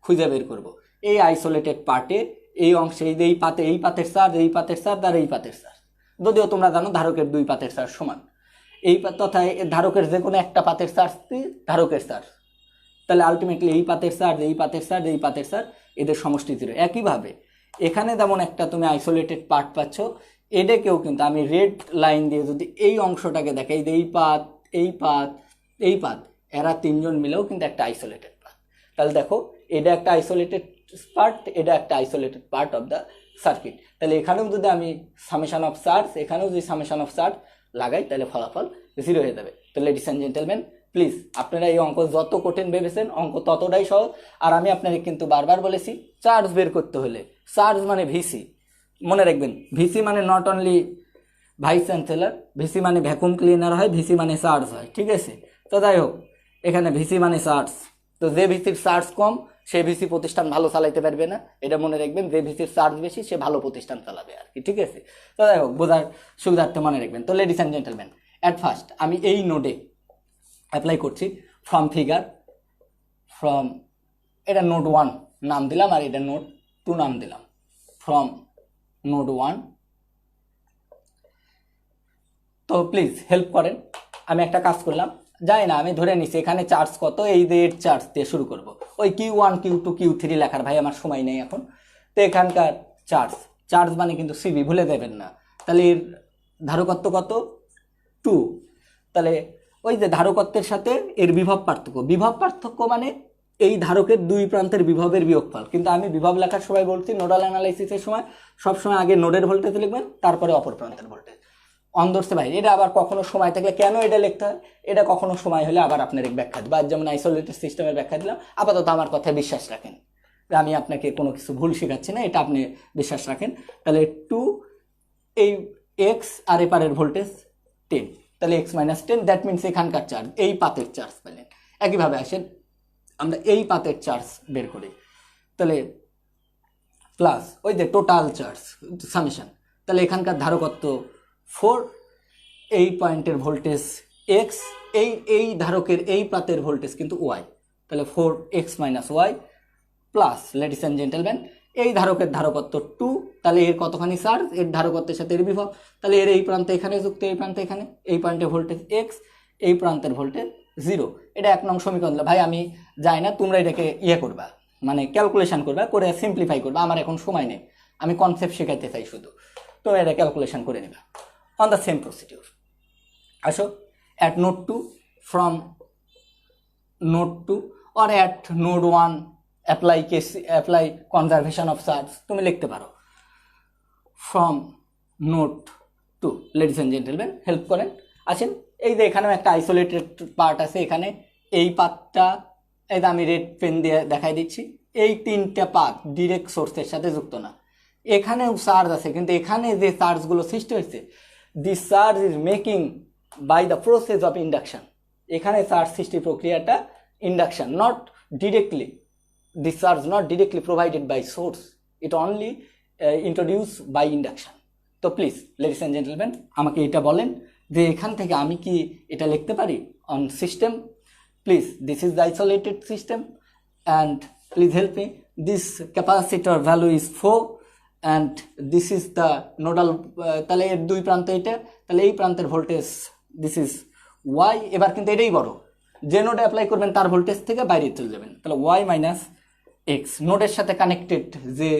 খুঁজে বের করব। এই আইসোলেটেড পার্টে এই অংশে এই পাতের চার্জ, এই পাতের চার্জ আর এই পাতের চার্জ, যদিও তোমরা জানো ধারকের দুই পাতের চার্জ সমান, এই তথা ধারকের যে কোনো একটা পাতের চার্জ ধারকের চার্জ। তাহলে আলটিমেটলি এই পাতের চার্জ, এই পাতের চার্জ, এই পাতের চার্জ, এদের সমষ্টি জিরো। একইভাবে এখানে যেমন একটা তুমি আইসোলেটেড পার্ট পাচ্ছ, এটাকেও কিন্তু আমি রেড লাইন দিয়ে যদি এই অংশটাকে দেখাই, এই পাত এরা তিনজন মিলেও কিন্তু একটা আইসোলেটেড পার্ট। তাহলে দেখো এটা একটা আইসোলেটেড পার্ট, এটা একটা isolated part of the circuit. তাহলে এখানেও যদি আমি সামেশন অফ চার্জ, এখানেও যদি সামেশন অফ চার্জ লাগাই, তাহলে ফলাফল জিরো হয়ে যাবে। তো লেডিস অ্যান্ড জেন্টেলম্যান, প্লিজ আপনারা এই অঙ্ক যত কঠিন ভেবেছেন, অঙ্ক ততটাই সহজ। আর আমি আপনাদের কিন্তু বারবার বলেছি, চার্জ বের করতে হলে চার্জ মানে ভিসি, মনে রাখবেন ভিসি মানে not only vice chancellor, VC মানে ভ্যাকুয়াম ক্লিনার হয়, ভিসি মানে চার্জ হয়, ঠিক আছে। তো যাই হোক, এখানে ভিসি মানে চার্জ, তো যে ভিসির চার্জ কম সে ভিসি প্রতিষ্ঠান ভালো চালাইতে পারবে না, এটা মনে রাখবেন। যে ভিসির চার্জ বেশি সে ভালো প্রতিষ্ঠান চালাবে আর কি, ঠিক আছে। তো যাই হোক, বোঝার সুবিধার্থে মনে রাখবেন। তো ladies and gentleman, at first আমি এই নোডে অ্যাপ্লাই করছি ফ্রম ফিগার, ফ্রম, এটা নোড 1 নাম দিলাম আর এটা নোড 2 নাম দিলাম, ফ্রম নোড 1। তো প্লিজ হেল্প করেন। আমি একটা কাজ করলাম, যাই না, আমি ধরে নিছি এখানে চার্জ কত, এই যে এর চার্জ দিয়ে শুরু করব। ওই Q1 Q2 Q3 লেখার ভাই আমার সময় নেই এখন। তো এখানকার চার্জ, চার্জ মানে কিন্তু সিবি ভুলে দেবেন না। তাহলে এর ধারকত্ব কত, 2। তাহলে ওই যে ধারকত্বের সাথে এর বিভব পার্থক্য, বিভব পার্থক্য মানে এই ধারকের দুই প্রান্তের বিভবের বিয়োগফল। কিন্তু আমি বিভব লেখার সময় বলছি, নোডাল অ্যানালাইসিসের সময় সবসময় আগে নোডের ভোল্টেজ লিখবেন, তারপরে অপর প্রান্তের ভোল্টেজ। অন্দরসে ভাই এটা আবার কখনো সময় থাকলে কেন এটা লিখতে হয়, এটা কখনো সময় হলে আবার আপনার এক ব্যাখ্যা দেবো। আজ যেমন আইসোলেটেড সিস্টেমের ব্যাখ্যা দিলাম, আপাতত আমার কথায় বিশ্বাস রাখেন, আমি আপনাকে কোনো কিছু ভুল শেখাচ্ছি না, এটা আপনি বিশ্বাস রাখেন। তাহলে 2, এই এক্স আর এপারের ভোল্টেজ 10, তাহলে x - 10, দ্যাট মিনস এখানকার চার্জ, এই পাতের চার্জ পেলেন। একইভাবে আসেন আমরা এই পাতের চার্জ বের করি, তাহলে প্লাস ওই যে টোটাল চার্জ সামেশন, তাহলে এখানকার ধারকত্ব 4, এই পয়েন্টের ভোল্টেজ x, এই ধারকের এই পাতের ভোল্টেজ কিন্তু y, তাহলে 4x - y plus, ladies and gentleman, এই ধারকের ধারকত্ব 2, তাহলে এর কতখানি চার্জ, এর ধারকত্বের সাথে এর বিভব, তাহলে এর এই প্রান্তে এখানে যুক্ত, এই প্রান্তে এখানে, এই পয়েন্টে ভোল্টেজ x, এই প্রান্তের ভোল্টেজ 0। এটা 1 নং সমীকরণ। ভাই আমি যাই না, তোমরা এটাকে করবা, মানে ক্যালকুলেশন করবা, করে সিম্পলিফাই করবা, আমার এখন সময় নেই, আমি কনসেপ্ট শেখাইতে চাই শুধু, তো এটা ক্যালকুলেশন করে নেবা অন দ্য সেম প্রসিডিউর। আসো, at node 2 from node 2 or at node 1 apply conservation of charge, তুমি লিখতে পারো from node 2। Ladies and gentleman help করেন, আসেন। এই যে এখানেও একটা আইসোলেটেড পার্ট আছে, এখানে এই পাতটা, এই যে আমি রেড পেন দিয়ে দেখাই দিচ্ছি, এই 3টা পাত ডিরেক্ট সোর্সের সাথে যুক্ত না। এখানেও চার্জ আছে, কিন্তু এখানে যে চার্জগুলো সৃষ্টি হয়েছে, this charge is making by the process of induction. এখানে চার্জ সৃষ্টি প্রক্রিয়াটা induction, not directly, this charge not directly provided by source, it only introduced by induction। তো প্লিজ লেডিস অ্যান্ড জেন্টলম্যান আমাকে এটা বলেন যে এখান থেকে আমি কি এটা লিখতে পারি on system. Please, this is the isolated system and please help me, this capacitor value is 4 and this is the nodal, তাহলে এর দুই প্রান্ত এটা, তাহলে এই প্রান্তের ভোল্টেজ দিস ইজ ওয়াই। এবার কিন্তু এটাই বড়, যে নোডে অ্যাপ্লাই করবেন তার ভোল্টেজ থেকে বাইরে চলে যাবেন, তাহলে ওয়াই - x। নোডের সাথে কানেক্টেড যে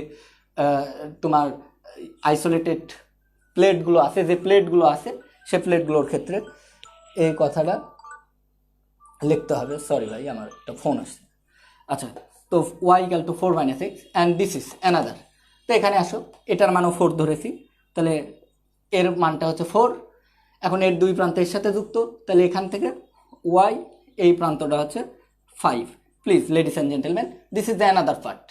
তোমার আইসোলেটেড প্লেটগুলো আছে, যে প্লেটগুলো আছে সে প্লেটগুলোর ক্ষেত্রে এই কথাটা লিখতে হবে। সরি ভাই, আমার একটা ফোন আসছে। আচ্ছা, তো y = 4 - x and this is another. তো এখানে আসো, এটার মানও 4 ধরেছি, তাহলে এর মানটা হচ্ছে 4। এখন এর দুই প্রান্তের সাথে যুক্ত, তাহলে এখান থেকে y, এই প্রান্তটা হচ্ছে 5। Please ladies and gentleman, this is the another part,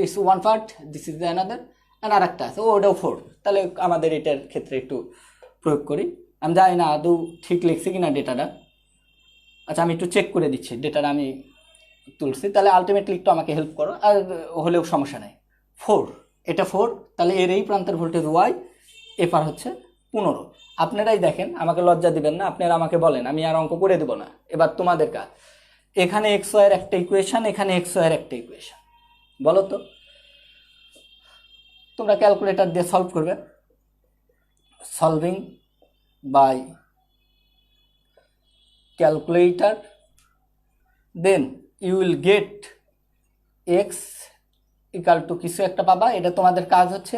it's one part, this is the another, and আর একটা আছে, ওটাও 4। তাহলে আমাদের এটার ক্ষেত্রে একটু প্রয়োগ করি, আমি জানি না আদৌ ঠিক লিখছি কিনা ডেটাটা। আচ্ছা, আমি একটু চেক করে দিচ্ছি, ডেটাটা আমি তুলছি, তাহলে আলটিমেটলি একটু আমাকে হেল্প করো, আর হলেও সমস্যা নেই। 4, এটা 4, তাহলে এর এই প্রান্তের ভোল্টেজ y, এপার হচ্ছে 15। আপনারাই দেখেন, আমাকে লজ্জা দিবেন না, আপনারা আমাকে বলেন, আমি আর অঙ্ক করে দেব না। এবার তোমাদের কাজ, এখানে এক্স ওয়াই এর একটা ইকুয়েশন, এখানে এক্স ওয়াই এর একটা ইকুয়েশন, বলো তো তোমরা ক্যালকুলেটর দিয়ে সলভ করবে। Solving by calculator, then you will get X equal to কিছু একটা পাবা। এটা তোমাদের কাজ হচ্ছে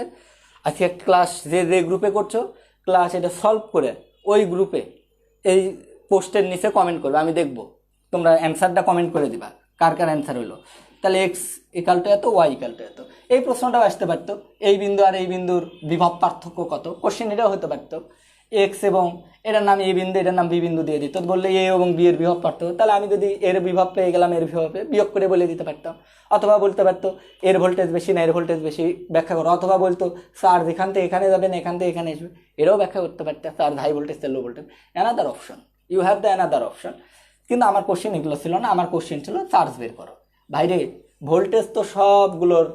আজকে ক্লাস যে যে গ্রুপে করছো, ক্লাস এটা সলভ করে ওই গ্রুপে এই পোস্টের নিচে কমেন্ট করবে, আমি দেখব। তোমরা অ্যান্সারটা কমেন্ট করে দিবা কার কার অ্যান্সার হলো। তাহলে x = এত, y = এত। এই প্রশ্নটাও আসতে পারতো, এই বিন্দু আর এই বিন্দুর বিভব পার্থক্য কত, কোশ্চেন এটাও হতে পারতো। এক্স এবং এটার নাম এ বিন্দু এটার নাম বি বিন্দু দিয়ে দিত, বললে এ এবং বি এর বিভব পারতো, তাহলে আমি যদি এর বিভব পেয়ে গেলাম এর বিভবে বিয়োগ করে বলে দিতে পারতাম। অথবা বলতে পারতো এর ভোল্টেজ বেশি না এর ভোল্টেজ বেশি ব্যাখ্যা করো, অথবা বলতো চার্জ এখান থেকে এখানে যাবে না এখান থেকে এখানে আসবে, এটাও ব্যাখ্যা করতে পারতাম, charge high voltage low voltage, another option, you have the another option. কিন্তু আমার কোশ্চেন এগুলো ছিল না, আমার কোশ্চেন ছিল চার্জ বের করো। ভাইরে ভোল্টেজ তো সবগুলোর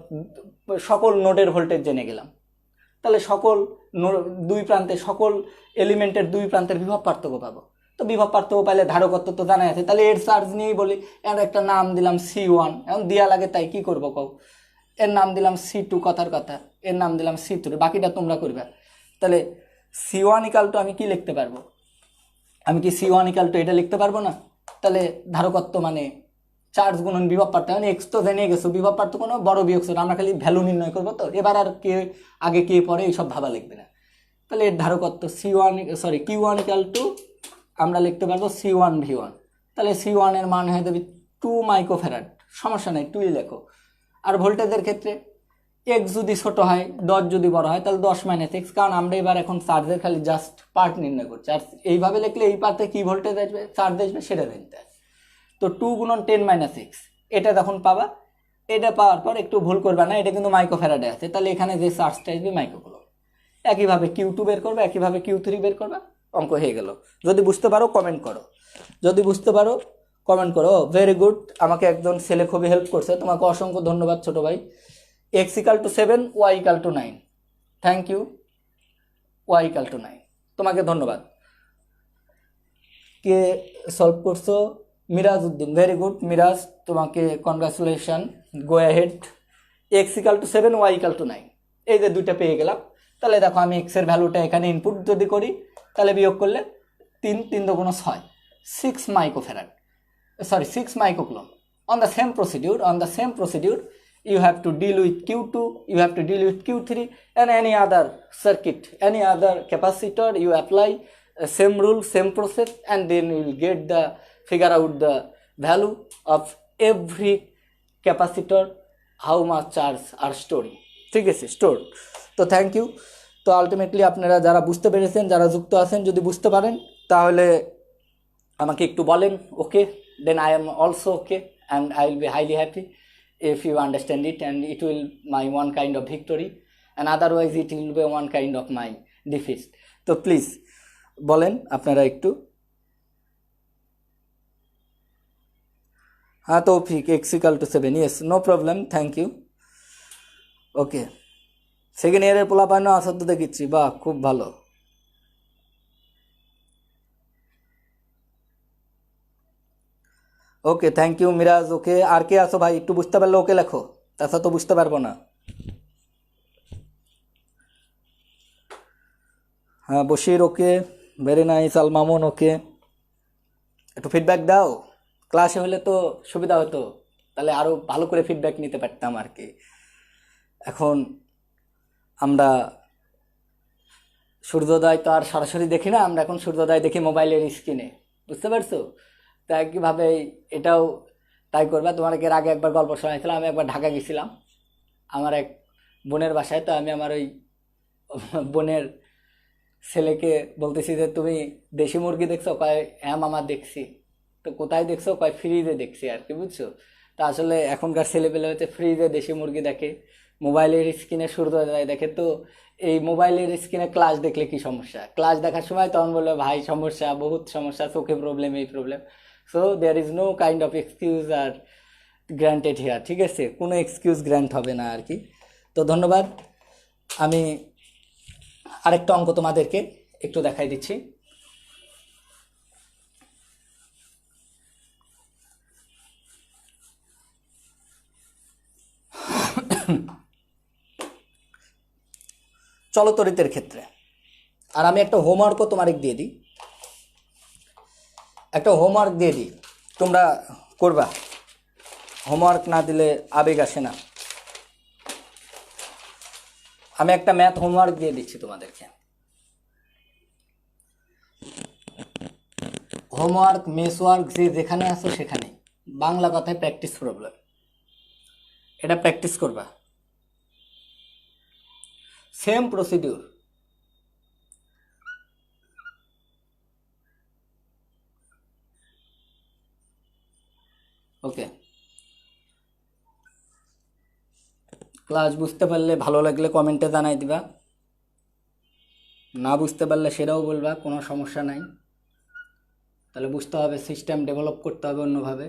সকল নোডের ভোল্টেজ জেনে গেলাম, তাহলে সকল দুই প্রান্তে সকল এলিমেন্টের দুই প্রান্তের বিভব পার্থক্য পাবো। তো বিভব পার্থক্য পাইলে ধারকত্ব তো জানাই আছে, তাহলে এর চার্জ নিয়েই বলি, এর একটা নাম দিলাম C1, এখন দিয়া লাগে তাই কি করবো কও, এর নাম দিলাম C2, কথার কথা, এর নাম দিলাম C3, বাকিটা তোমরা করবে। তাহলে C1 = আমি কি লিখতে পারবো, আমি কি C1 = এটা লিখতে পারবো না? তাহলে ধারকত্ব মানে চার্জ গুণন বিভব পার্থক্য, মানে এক্স তো জেনে গেছো, বিভব পার্থক্য কোনো বড় বিয়োগ ছোট, আমরা খালি ভ্যালু নির্ণয় করবো, তো এবার আর কে আগে কে পরে এইসব ভাবা লিখবে না। তাহলে এর ধারকত্ব Q1 = আমরা লিখতে পারবো C1V1, তাহলে C1 এর মান হয়ে যাবে 2 মাইক্রোফ্যারাড, সমস্যা নেই 2ই লেখো। আর ভোল্টেজের ক্ষেত্রে এক্স যদি ছোট হয় 10 যদি বড় হয় তাহলে 10 - x, কারণ আমরা এবার এখন চার্জের খালি জাস্ট পার্ট নির্ণয় করছি, আর এইভাবে লিখলে এই পার্টে কি ভোল্টেজ আসবে চার্জ আসবে সেটা জানতে হয়। তো 2 × 10 - x এটা যখন পাবা, এটা পাওয়ার পর একটু ভুল করবে না, এটা কিন্তু মাইক্রোফ্যারাডে আছে, তাহলে এখানে যে চার্জটা আসবে মাইক্রোকুলম। একইভাবে Q2 বের করবে, একইভাবে Q3 বের করবে, অঙ্ক হয়ে গেল। যদি বুঝতে পারো কমেন্ট করো, যদি বুঝতে পারো কমেন্ট করো। ভেরি গুড, আমাকে একজন ছেলে খুবই হেল্প করছে, তোমাকে অসংখ্য ধন্যবাদ ছোট ভাই। x = 7, y = 9, thank you. y = 9, তোমাকে ধন্যবাদ। কে সলভ করছো? মিরাজ উদ্দিন, ভেরি গুড মিরাজ, তোমাকে congratulation, go ahead. x = 7, y = 9, এই যে দুইটা পেয়ে গেলাম। তাহলে দেখো আমি x এর ভ্যালুটা এখানে ইনপুট যদি করি, তাহলে বিয়োগ করলে 3 × 3 = 6, 6 microfarad, 6 microcoulomb. on the same procedure you have to deal with Q2, you have to deal with Q3 and any other circuit, any other capacitor, you apply same rule, same process, and then you will get the figure out the value of every capacitor, how much charge are storing, ঠিক আছে, store. তো thank you. তো ultimately আপনারা যারা বুঝতে পেরেছেন, যারা যুক্ত আছেন, যদি বুঝতে পারেন তাহলে আমাকে একটু বলেন, ওকে, then I am also okay and I will be highly happy if you understand it, and it will my one kind of victory, and otherwise it will be one kind of my defeat. তো please বলেন আপনারা একটু। হ্যাঁ তৌফিক, x = 7, yes, no problem, thank you, okay. Second ইয়ারের পোলাপাইন আসর তো দেখিচ্ছি, বাহ খুব ভালো। ওকে, থ্যাংক ইউ মিরাজ, ওকে। আর কে আসো ভাই, একটু বুঝতে পারলে ওকে লেখো, তাছাড়া তো বুঝতে পারবো না। হ্যাঁ বশির, ওকে, ভেরি নাইস। আল মামুন, ওকে। একটু ফিডব্যাক দাও, ক্লাসে হলে তো সুবিধা হতো, তাহলে আরও ভালো করে ফিডব্যাক নিতে পারতাম আর কি। এখন আমরা সূর্যোদয় তো আর সরাসরি দেখি না, আমরা এখন সূর্যোদয় দেখি মোবাইলের স্ক্রিনে, বুঝতে পারছো? তো একইভাবে এটাও তাই করবে। তোমার এর আগে একবার গল্প শোনাইছিলাম, আমি একবার ঢাকা গেছিলাম আমার এক বোনের বাসায়, তো আমি আমার ওই বোনের ছেলেকে বলতেছি যে তুমি দেশি মুরগি দেখছো? কয় হ্যাঁ মামা দেখছি। তো কোথায় দেখছো? কয় ফ্রিজে দেখছি আর কি, বুঝছো? তা আসলে এখনকার ছেলেপেলে হচ্ছে ফ্রিজে দেশি মুরগি দেখে, মোবাইলের স্ক্রিনে সূর্যোদয় দেখে। তো এই মোবাইলের স্ক্রিনে ক্লাস দেখলে কি সমস্যা? ক্লাস দেখার সময় তখন বললো ভাই সমস্যা, বহুত সমস্যা, চোখে প্রবলেম, এই problem. So there is no kind of excuse are granted here, ঠিক আছে? কোনো এক্সকিউজ গ্র্যান্ট হবে না আর কি। তো ধন্যবাদ। আমি আরেকটা অঙ্ক তোমাদেরকে একটু দেখাই দিচ্ছি। চলতরিতের ক্ষেত্রে, আর আমি একটা হোমওয়ার্কও তোমাদের দিয়ে দিই, তোমরা করবা। হোমওয়ার্ক না দিলে আবেগ আসে না। আমি একটা ম্যাথ হোমওয়ার্ক দিয়ে দিচ্ছি তোমাদেরকে। হোমওয়ার্ক, মেসওয়ার্ক, যে যেখানে আসো সেখানে, বাংলা কথায় প্র্যাকটিস প্রবলেম, এটা প্র্যাকটিস করবা। সেম প্রসিডিউর, ক্লাস বুঝতে পারলে ভালো লাগলে কমেন্টে জানাই দিবা, না বুঝতে পারলে সেটাও বলবা, কোনো সমস্যা নাই। তাহলে বুঝতে হবে, সিস্টেম ডেভেলপ করতে হবে অন্যভাবে।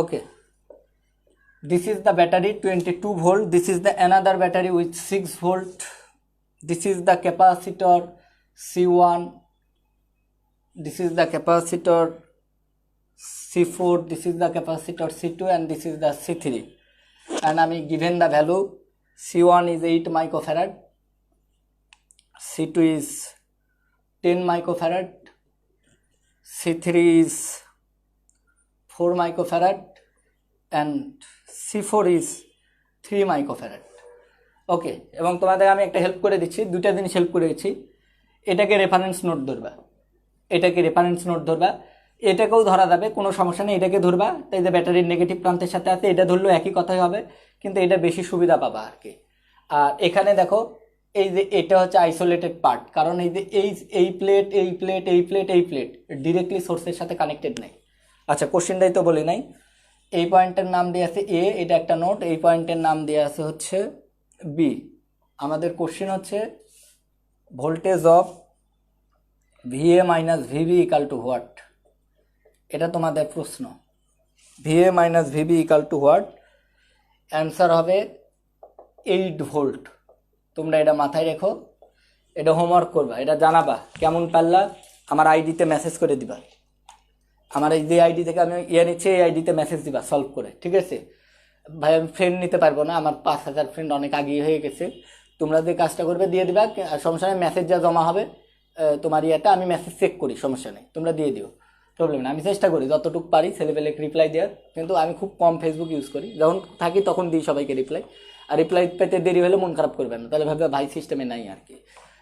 Okay, this is the battery 22 volt, this is the another battery with 6 volt, this is the capacitor C1, this is the capacitor C4, this is the capacitor C2, and this is the C3, and I am given the value. C1 is 8 microfarad, C2 is 10 microfarad, C3 is 4 microfarad, and C4 is 3 microfarad. ওকে, এবং তোমাদের আমি একটা help করে দিচ্ছি, দুইটা জিনিস help করে দিচ্ছি। এটাকে রেফারেন্স নোট ধরবা, এটাকে রেফারেন্স নোট ধরবা, এটাকেও ধরা যাবে, কোনো সমস্যা নেই, এটাকে ধরবা। তাই যে ব্যাটারির নেগেটিভ প্রান্তের সাথে আছে, এটা ধরলেও একই কথাই হবে, কিন্তু এটা বেশি সুবিধা পাবা আর কি। আর এখানে দেখো, এই যে এটা হচ্ছে আইসোলেটেড পার্ট, কারণ এই যে এই প্লেট, এই প্লেট, এই প্লেট, এই প্লেট ডিরেক্টলি সোর্সের সাথে কানেক্টেড নেই। আচ্ছা, কোশ্চেনটাই তো বলি নাই। এই পয়েন্টের নাম দিয়ে আছে এ, এটা একটা নোট, এই পয়েন্টের নাম দিয়ে আছে হচ্ছে বি। আমাদের কোশ্চেন হচ্ছে voltage of VA minus VB equal to what, এটা তোমাদের প্রশ্ন। VA minus VB equal to what, answer হবে 8 ভোল্ট। তোমরা এটা মাথায় রেখো, এটা হোমওয়ার্ক করবা, এটা জানাবা কেমন পারলা, আমার আইডিতে মেসেজ করে দিবা। আমার এই যে আইডি থেকে আমি নিচ্ছি, এই আইডিতে মেসেজ দিবা সলভ করে, ঠিক আছে ভাই? আমি ফ্রেন্ড নিতে পারবো না, আমার 5000 ফ্রেন্ড অনেক আগিয়ে হয়ে গেছে। তোমরা যে কাজটা করবে দিয়ে দিবা, সমস্যা নেই। মেসেজ যা জমা হবে তোমার ইয়েটা, আমি মেসেজ চেক করি, সমস্যা নেই, তোমরা দিয়ে দিও, প্রবলেম নেই। আমি চেষ্টা করি যতটুকু পারি ছেলেপেলেকে রিপ্লাই দেওয়ার, কিন্তু আমি খুব কম ফেসবুক ইউজ করি, যখন থাকি তখন দিই সবাইকে রিপ্লাই। আর রিপ্লাই পেতে দেরি হলে মন খারাপ করবেন না, তাহলে ভাববে ভাই সিস্টেমে নাই আর কি।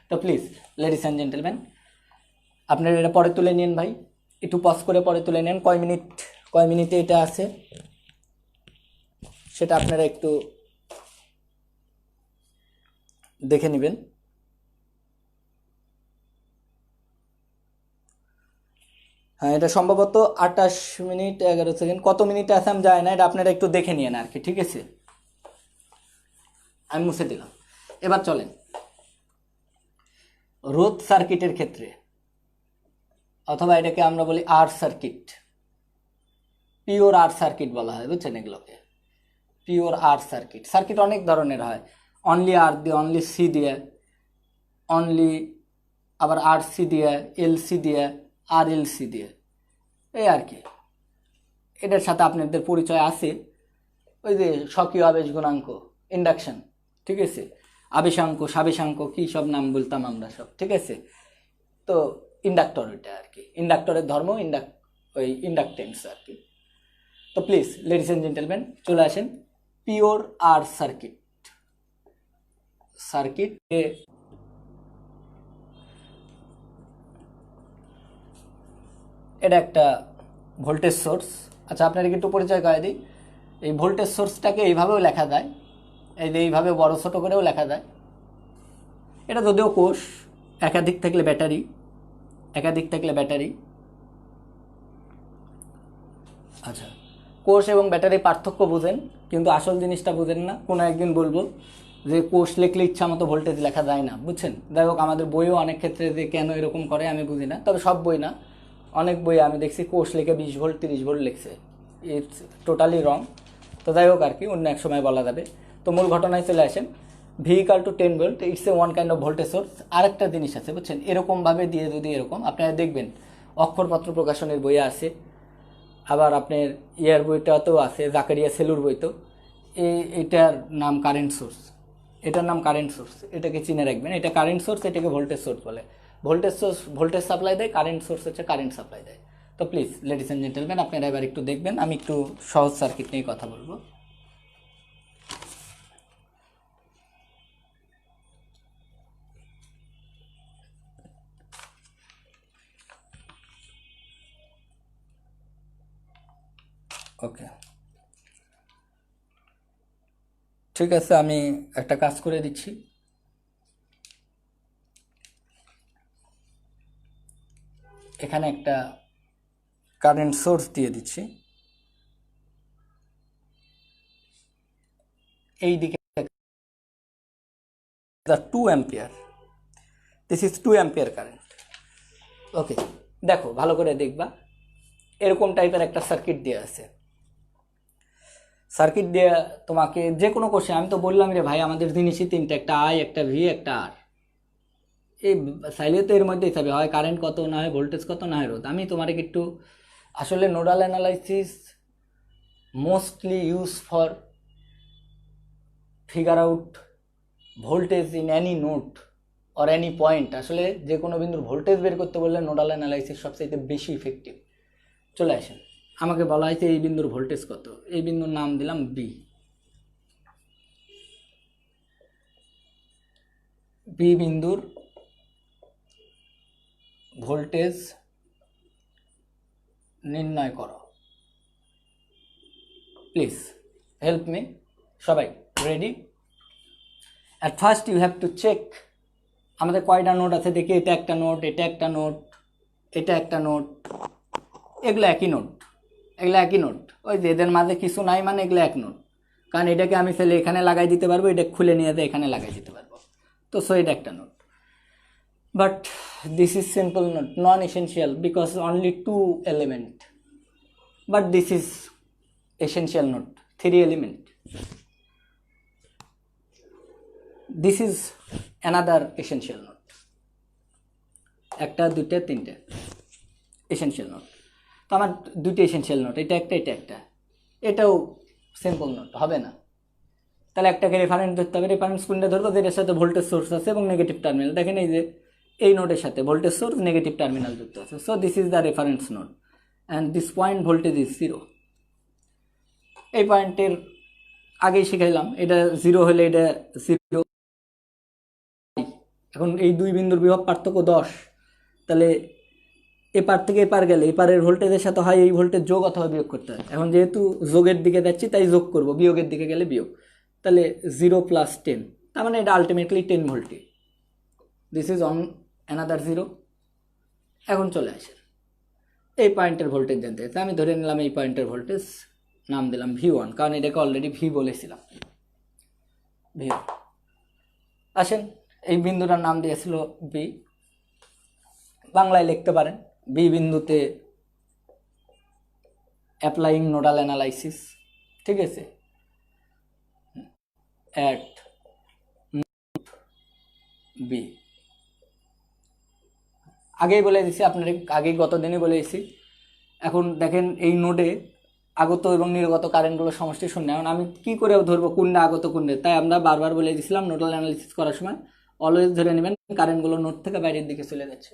তো প্লিজ লেডিস অ্যান্ড জেন্টেলম্যান, আপনারা এটা পরে তুলে নিন ভাই, একটু পজ করে পরে তুলে নেন। কয় মিনিটে এটা আছে সেটা আপনারা একটু দেখে নেবেন। হ্যাঁ, এটা সম্ভবত 28 মিনিট 11 সেকেন্ড, কত মিনিট আছে আমি জানি না, এটা আপনারা একটু দেখে নিন আর কি, ঠিক আছে? আমি মুছে দিলাম। এবার চলেন রোধ সার্কিটের ক্ষেত্রে, অথবা এটাকে আমরা বলি আর সার্কিট, পিওর আর সার্কিট বলা হয়, বুঝছেন এগুলোকে? পিওর আর সার্কিট। সার্কিট অনেক ধরনের হয়, অনলি আর দিয়ে, অনলি সি দিয়ে, অনলি আবার আর সি দিয়ে, এল সি দিয়ে, আর এল সি দিয়ে, এই আর কি। এটার সাথে আপনাদের পরিচয় আছে, ওই যে স্বকীয় আবেশ গুণাঙ্ক, ইন্ডাকশন, ঠিক আছে? আবেশাঙ্ক, সাবেশাঙ্ক, কী সব নাম বলতাম আমরা সব, ঠিক আছে? তো ইন্ডাক্টর ওইটা আর কি, ইন্ডাক্টরের ধর্ম ওই ইন্ডাকটেন্স আর কি। তো প্লিজ লেডিস অ্যান্ড জেন্টেলম্যান চলে আসেন পিওর আর সার্কিট। এটা একটা ভোল্টেজ সোর্স। আচ্ছা, আপনাদের একটু পরিচয় করে দিই। এই ভোল্টেজ সোর্সটাকে এইভাবেও লেখা যায়, এই যে এইভাবে বড় ছোট করেও লেখা যায়। এটা যদিও কোষ, একাধিক থাকলে ব্যাটারি। আচ্ছা, কোষ এবং ব্যাটারি পার্থক্য বুঝেন, কিন্তু আসল জিনিসটা বুঝেন না। কোনো একদিন বলবো যে কোষ লিখলে ইচ্ছা মতো ভোল্টেজ লেখা যায় না, বুঝছেন? যাই হোক, আমাদের বইও অনেক ক্ষেত্রে যে কেন এরকম করে আমি বুঝি না, তবে সব বই না, অনেক বই আমি দেখছি কোষ লিখে 20 ভোল্ট 30 ভোল্ট লিখছে, ইটস টোটালি রং। তো যাই হোক আর কি, অন্য এক সময় বলা যাবে। তো মূল ঘটনায় চলে আসেন। V = 10 volt, it's a one kind of voltage source. আরেকটা জিনিস আছে, বুঝছেন, এরকমভাবে দিয়ে যদি এরকম আপনারা দেখবেন, অক্ষরপত্র প্রকাশনের বইয়ে আছে, আবার আপনার ইয়ার বইটাতেও আছে, জাকারিয়া সেলুর বইতেও। এটার নাম কারেন্ট সোর্স, এটাকে চিনে রাখবেন। এটা কারেন্ট সোর্স, এটাকে ভোল্টেজ সোর্স বলে। ভোল্টেজ সাপ্লাই দেয়, কারেন্ট সোর্স হচ্ছে কারেন্ট সাপ্লাই দেয়। তো প্লিজ লেডিস অ্যান্ড জেন্টেলম্যান, আপনারা এবার একটু দেখবেন, আমি একটু সহজ সার্কিট নিয়ে কথা বলবো। ওকে, ঠিক আছে, আমি একটা কাজ করে দিচ্ছি। এখানে একটা কারেন্ট সোর্স দিয়ে দিচ্ছি, এই দিকে 2 ampere, this is 2 ampere current. Okay, দেখো ভালো করে দেখবা, এরকম টাইপের একটা সার্কিট দেওয়া আছে। সার্কিট দিয়ে তোমাকে যে কোনো কোশ্চেন, আমি তো বললাম রে ভাই আমাদের জিনিসই তিনটা, একটা আই, একটা ভি, একটা আর। এই চাইলে তো এর মধ্যেই থাকবে, হয় কারেন্ট কত, না হয় ভোল্টেজ কত, না হয় রোধ। আমি তোমার একটু আসলে nodal analysis mostly use for figure out voltage in any node or any point. আসলে যে কোনো বিন্দুর ভোল্টেজ বের করতে বললে নোডাল অ্যানালাইসিস সবচেয়ে বেশি ইফেক্টিভ। চলে আসেন, আমাকে বলা হয়েছে এই বিন্দুর ভোল্টেজ কত, এই বিন্দুর নাম দিলাম বি। বি বিন্দুর ভোল্টেজ নির্ণয় করো, প্লিজ হেল্প মি। সবাই ready? At first you have to check আমাদের কয়টা নোট আছে দেখি। এটা একটা নোট, এটা একটা নোট, এটা একটা নোট, এগুলো একই নোট, এগুলো একই নোট। ওই যে এদের মাঝে কিছু নাই মানে এগুলো এক নোট, কারণ এটাকে আমি ফেলে এখানে লাগাই দিতে পারবো, এটা খুলে নিয়ে যেয়ে এখানে লাগাই দিতে পারবো। তো সো এটা একটা note, but this is simple note, non essential because only 2 element, but this is essential note, 3 element. This is another essential note, একটা দুইটা তিনটা essential note। তো আমার দুইটা essential note, এটা একটা এটা একটা, এটাও সিম্পল নোট হবে না। তাহলে একটাকে রেফারেন্স ধরতে হবে। রেফারেন্স কোনটা ধরবো? যেটার সাথে ভোল্টেজ সোর্স আছে এবং নেগেটিভ টার্মিনাল। দেখেন এই যে এই নোটের সাথে ভোল্টেজ সোর্স নেগেটিভ টার্মিনাল যুক্ত আছে। So this is the reference note and this point voltage is 0। এই পয়েন্টের আগেই শিখাইলাম, এটা 0 হলে এটা 0। এখন এই দুই বিন্দুর বিভব পার্থক্য 10, তাহলে এপার থেকে এপার গেলে এপারের ভোল্টেজের সাথে হয় এই ভোল্টেজ যোগ অথবা বিয়োগ করতে হয়। এখন যেহেতু যোগের দিকে যাচ্ছি তাই যোগ করব, বিয়োগের দিকে গেলে বিয়োগ। তাহলে 0 + 10, তার মানে এটা আলটিমেটলি 10 ভোল্টই। This is on another 0। এখন চলে আসে এই পয়েন্টের ভোল্টেজ জানতে চাই। আমি ধরে নিলাম এই পয়েন্টের ভোল্টেজ নাম দিলাম V1, কারণ এটাকে অলরেডি ভি বলেছিলাম, V1। আসেন, এই বিন্দুটার নাম দিয়েছিল বি, বাংলায় লিখতে পারেন বি বিন্দুতে অ্যাপ্লাইং নোডাল অ্যানালাইসিস। ঠিক আছে, অ্যাট বি। আগেই বলে দিছি আপনার, আগেই গত দিনই বলে দিছি। এখন দেখেন এই নোডে আগত এবং নির্গত কারেন্টগুলো সমষ্টি শূন্য। এখন আমি কি করে ধরবো কোনটা আগত কোনটা? তাই আমরা বারবার বলে দিয়েছিলাম নোডাল অ্যানালিসিস করার সময় অলওয়েজ ধরে নেবেন কারেন্টগুলো নোড থেকে বাইরের দিকে চলে যাচ্ছে,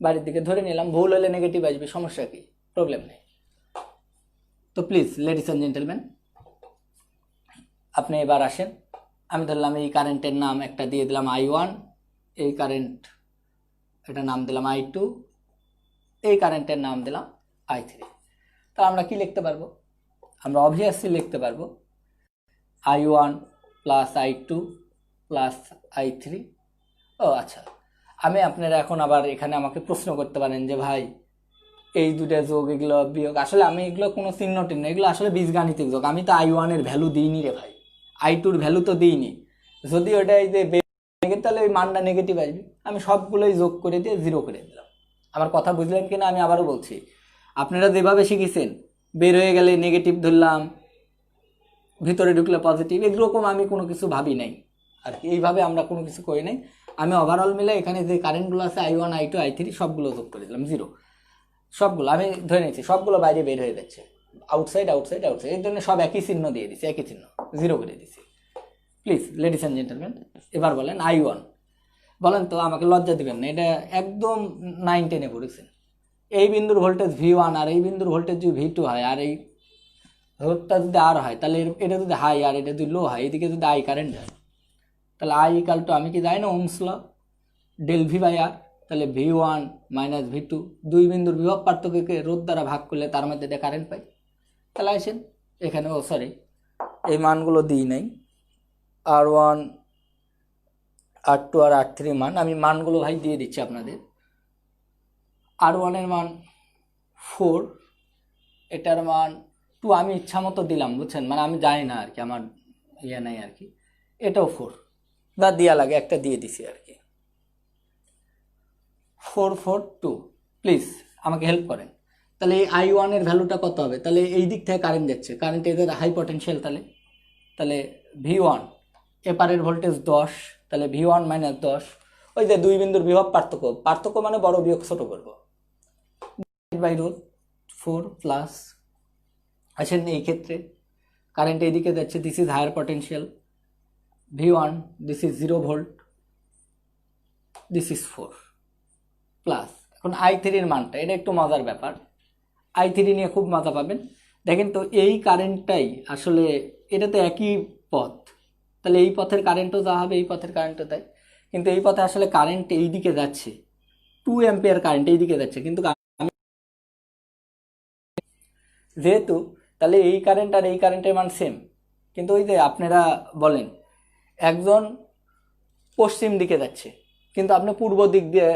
বাইরের দিকে ধরে নিলাম। ভুল হলে নেগেটিভ আসবে, সমস্যা কি, প্রবলেম নেই। তো প্লিজ লেডিস অ্যান্ড জেন্টেলম্যান, আপনি এবার আসেন। আমি ধরলাম এই কারেন্টের নাম একটা দিয়ে দিলাম I1, এই কারেন্ট এটা নাম দিলাম I2, এই কারেন্টের নাম দিলাম I3। তা আমরা কি লিখতে পারবো? আমরা অবভিয়াসলি লিখতে পারবো I1 + I2 + I3। ও আচ্ছা, আমি আপনারা এখন আবার এখানে আমাকে প্রশ্ন করতে পারেন যে ভাই এই দুটা যোগ এগুলো বিয়োগ, আসলে আমি এগুলো কোনো চিহ্ন টিহ্ন, এগুলো আসলে বীজগাণিতিক যোগ। আমি তো I1 এর ভ্যালু দিইনি রে ভাই, I2 এর ভ্যালু তো দিইনি। যদি ওটা এই যে তাহলে ওই মানটা নেগেটিভ আসবে। আমি সবগুলোই যোগ করে দিয়ে 0 করে দিলাম। আমার কথা বুঝলেন কিনা আমি আবারও বলছি, আপনারা যেভাবে শিখেছেন বের হয়ে গেলে নেগেটিভ ধরলাম, ভিতরে ঢুকলে পজিটিভ, এরকম আমি কোনো কিছু ভাবি নাই আর কি, এইভাবে আমরা কোনো কিছু করি নাই। আমি ওভারঅল মিলে এখানে যে কারেন্টগুলো আছে I1 I2 I3 সবগুলো যোগ করে দিলাম 0। সবগুলো আমি ধরে নিয়েছি, সবগুলো বাইরে বের হয়ে যাচ্ছে, আউটসাইড আউটসাইড আউটসাইড, এই জন্য সব একই চিহ্ন দিয়ে দিছি, একই চিহ্ন 0 করে দিছি। প্লিজ লেডিস অ্যান্ড জেন্টলম্যান, এবার বলেন I1। বলেন তো, আমাকে লজ্জা দিবেন না, এটা একদম 9-10-এ পড়েছেন। এই বিন্দুর ভোল্টেজ V1 আর এই বিন্দুর ভোল্টেজ যদি V2 হয় আর এই রোধটা যদি আর হয়, তাহলে এটা যদি হাই আর এটা যদি লো হয়, এদিকে যদি I কারেন্ট যায়, তাহলে I = আমি কি যাই না ওহমস ল, del V/R। তাহলে V1 - V2, দুই বিন্দুর বিভব পার্থক্যকে রোধ দ্বারা ভাগ করলে তার মধ্যে দিয়ে কারেন্ট পাই। তাহলে আসেন এখানে, ও সরি এই মানগুলো দিই নাই, R1 R2 আর R3 মান আমি মানগুলো ভাই দিয়ে দিচ্ছি আপনাদের। R1 এর মান 4, এটার মান 2, আমি ইচ্ছা মতো দিলাম বুঝছেন, মানে আমি জানি না আর কি, আমার ইয়ে নাই আর কি। এটাও 4 বা দেওয়া লাগে, একটা দিয়ে দিছি আর কি। 4 4 2, প্লিজ আমাকে হেল্প করেন। তাহলে এই I1 এর ভ্যালুটা কত হবে? তাহলে এই দিক থেকে কারেন্ট যাচ্ছে, কারেন্ট এদের হাই পটেনশিয়াল, তাহলে V1 এপারের ভোল্টেজ 10, তাহলে V1 মাইনাস 10, ওই যে দুই বিন্দুর বিভব পার্থক্য মানে বড় বিয়োগ ছোট করবো, বাই রুট 4 প্লাস, আসেন এই ক্ষেত্রে কারেন্ট এইদিকে যাচ্ছে, this is higher potential, V1 this is 0 volt, this is 4 plus. এখন I3 এর মানটা, এটা একটু মজার ব্যাপার, I3 নিয়ে খুব মজা পাবেন। দেখেন তো এই কারেন্টটাই আসলে, এটা তো একই পথ, তাহলে এই পথের কারেন্টও যা হবে এই পথের কারেন্টও তাই, কিন্তু এই পথে আসলে কারেন্ট এই দিকে যাচ্ছে, 2 অ্যাম্পিয়ার কারেন্ট এই দিকে যাচ্ছে, কিন্তু আমি যেহেতু, তাহলে এই কারেন্ট আর এই কারেন্টের মান সেম, কিন্তু ওই যে আপনারা বলেন একজন পশ্চিম দিকে যাচ্ছে, কিন্তু আপনি পূর্ব দিক দিয়ে,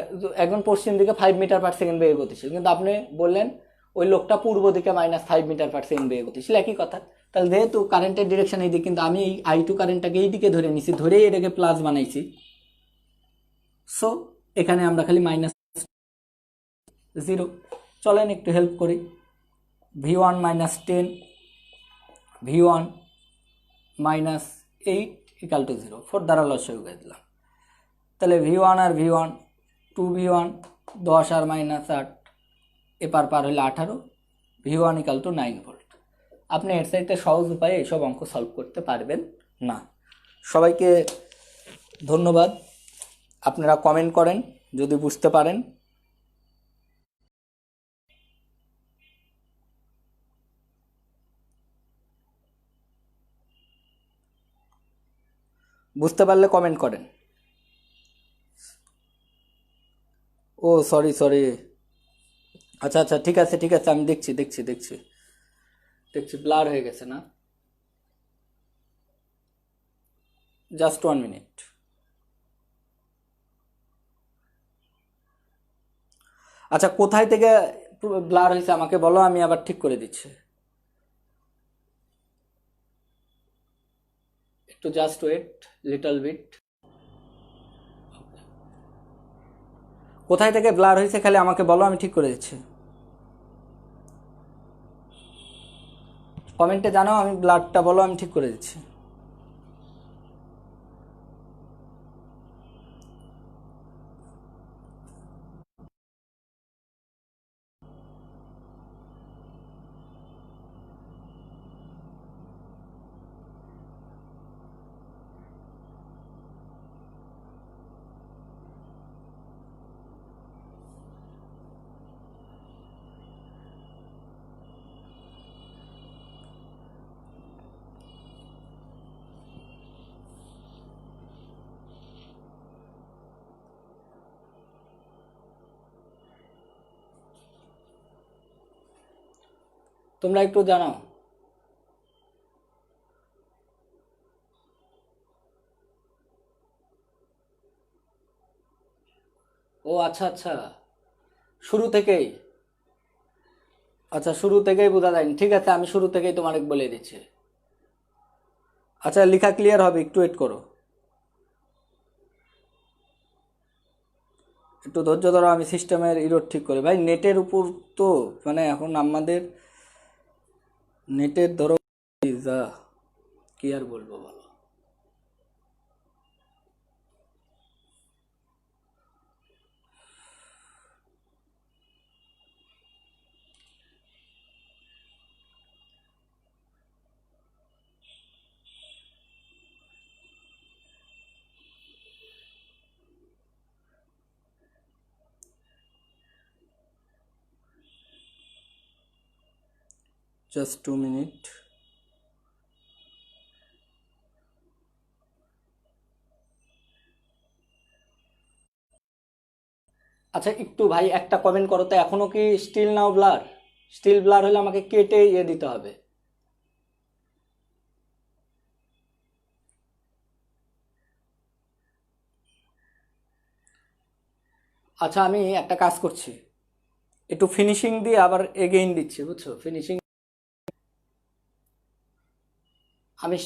একজন পশ্চিম দিকে 5 মিটার পার সেকেন্ড বেগে গতিশীল, কিন্তু আপনি বললেন ওই লোকটা পূর্ব দিকে -5 মিটার পার সেকেন্ড বেগে গতিশীল, একই কথা। তাহলে যেহেতু কারেন্টের ডিরেকশন এই দিকে, কিন্তু আমি এই I2 কারেন্টটাকে এই দিকে ধরে নিছি, ধরেই এটাকে প্লাস বানাইছি, সো এখানে আমরা খালি -0। চলেন একটু হেল্প করি, V1 minus 10, V1 minus 8 equal to 0, 4 দ্বারা লসাগু দিলাম, তাহলে V1 আর V1 2V1, 10 আর -8 এপার পার হলে 18, V1 ইকাল টু 9 ভোল্ট। আপনি এর চাইতে সহজ উপায়ে এইসব অঙ্ক সলভ করতে পারবেন না। সবাইকে ধন্যবাদ, আপনারা কমেন্ট করেন যদি বুঝতে পারেন। বুঝতে পারলে কমেন্ট করেন। ও সরি, আচ্ছা আচ্ছা, ঠিক আছে আমি দেখছি, ব্লার হয়ে গেছে না, জাস্ট 1 মিনিট। আচ্ছা, কোথায় থেকে ব্লার হয়েছে আমাকে বলো, আমি আবার ঠিক করে দিচ্ছি, একটু জাস্ট ওয়েট লিটল বিট। কোথায় থেকে ব্লার হয়েছে খালি আমাকে বলো, আমি ঠিক করে দিচ্ছি, কমেন্টে জানাও, আমি ব্লারটা বলো, আমি ঠিক করে দিচ্ছি। তোমরা একটু জানাও। ও আচ্ছা আচ্ছা, শুরু থেকেই, আচ্ছা শুরু থেকেই বোঝা যায়নি, ঠিক আছে আমি শুরু থেকেই তোমার বলে দিচ্ছি। আচ্ছা লেখা ক্লিয়ার হবে, একটু ওয়েট করো, একটু ধৈর্য ধরো, আমি সিস্টেমের ইরোর ঠিক করি ভাই, নেটের উপর তো, মানে এখন আমাদের নেটের ধরো যা, কি আর বলবো বলো। Just 2 minute. আচ্ছা একটু ভাই একটা কমেন্ট করো তো, এখনো কি still now blur? Still blur হলে আমাকে কেটে দিতে হবে। আচ্ছা আমি একটা কাজ করছি, একটু ফিনিশিং দিয়ে আবার এগেইন দিচ্ছি, বুঝছো? ফিনিশিং আমি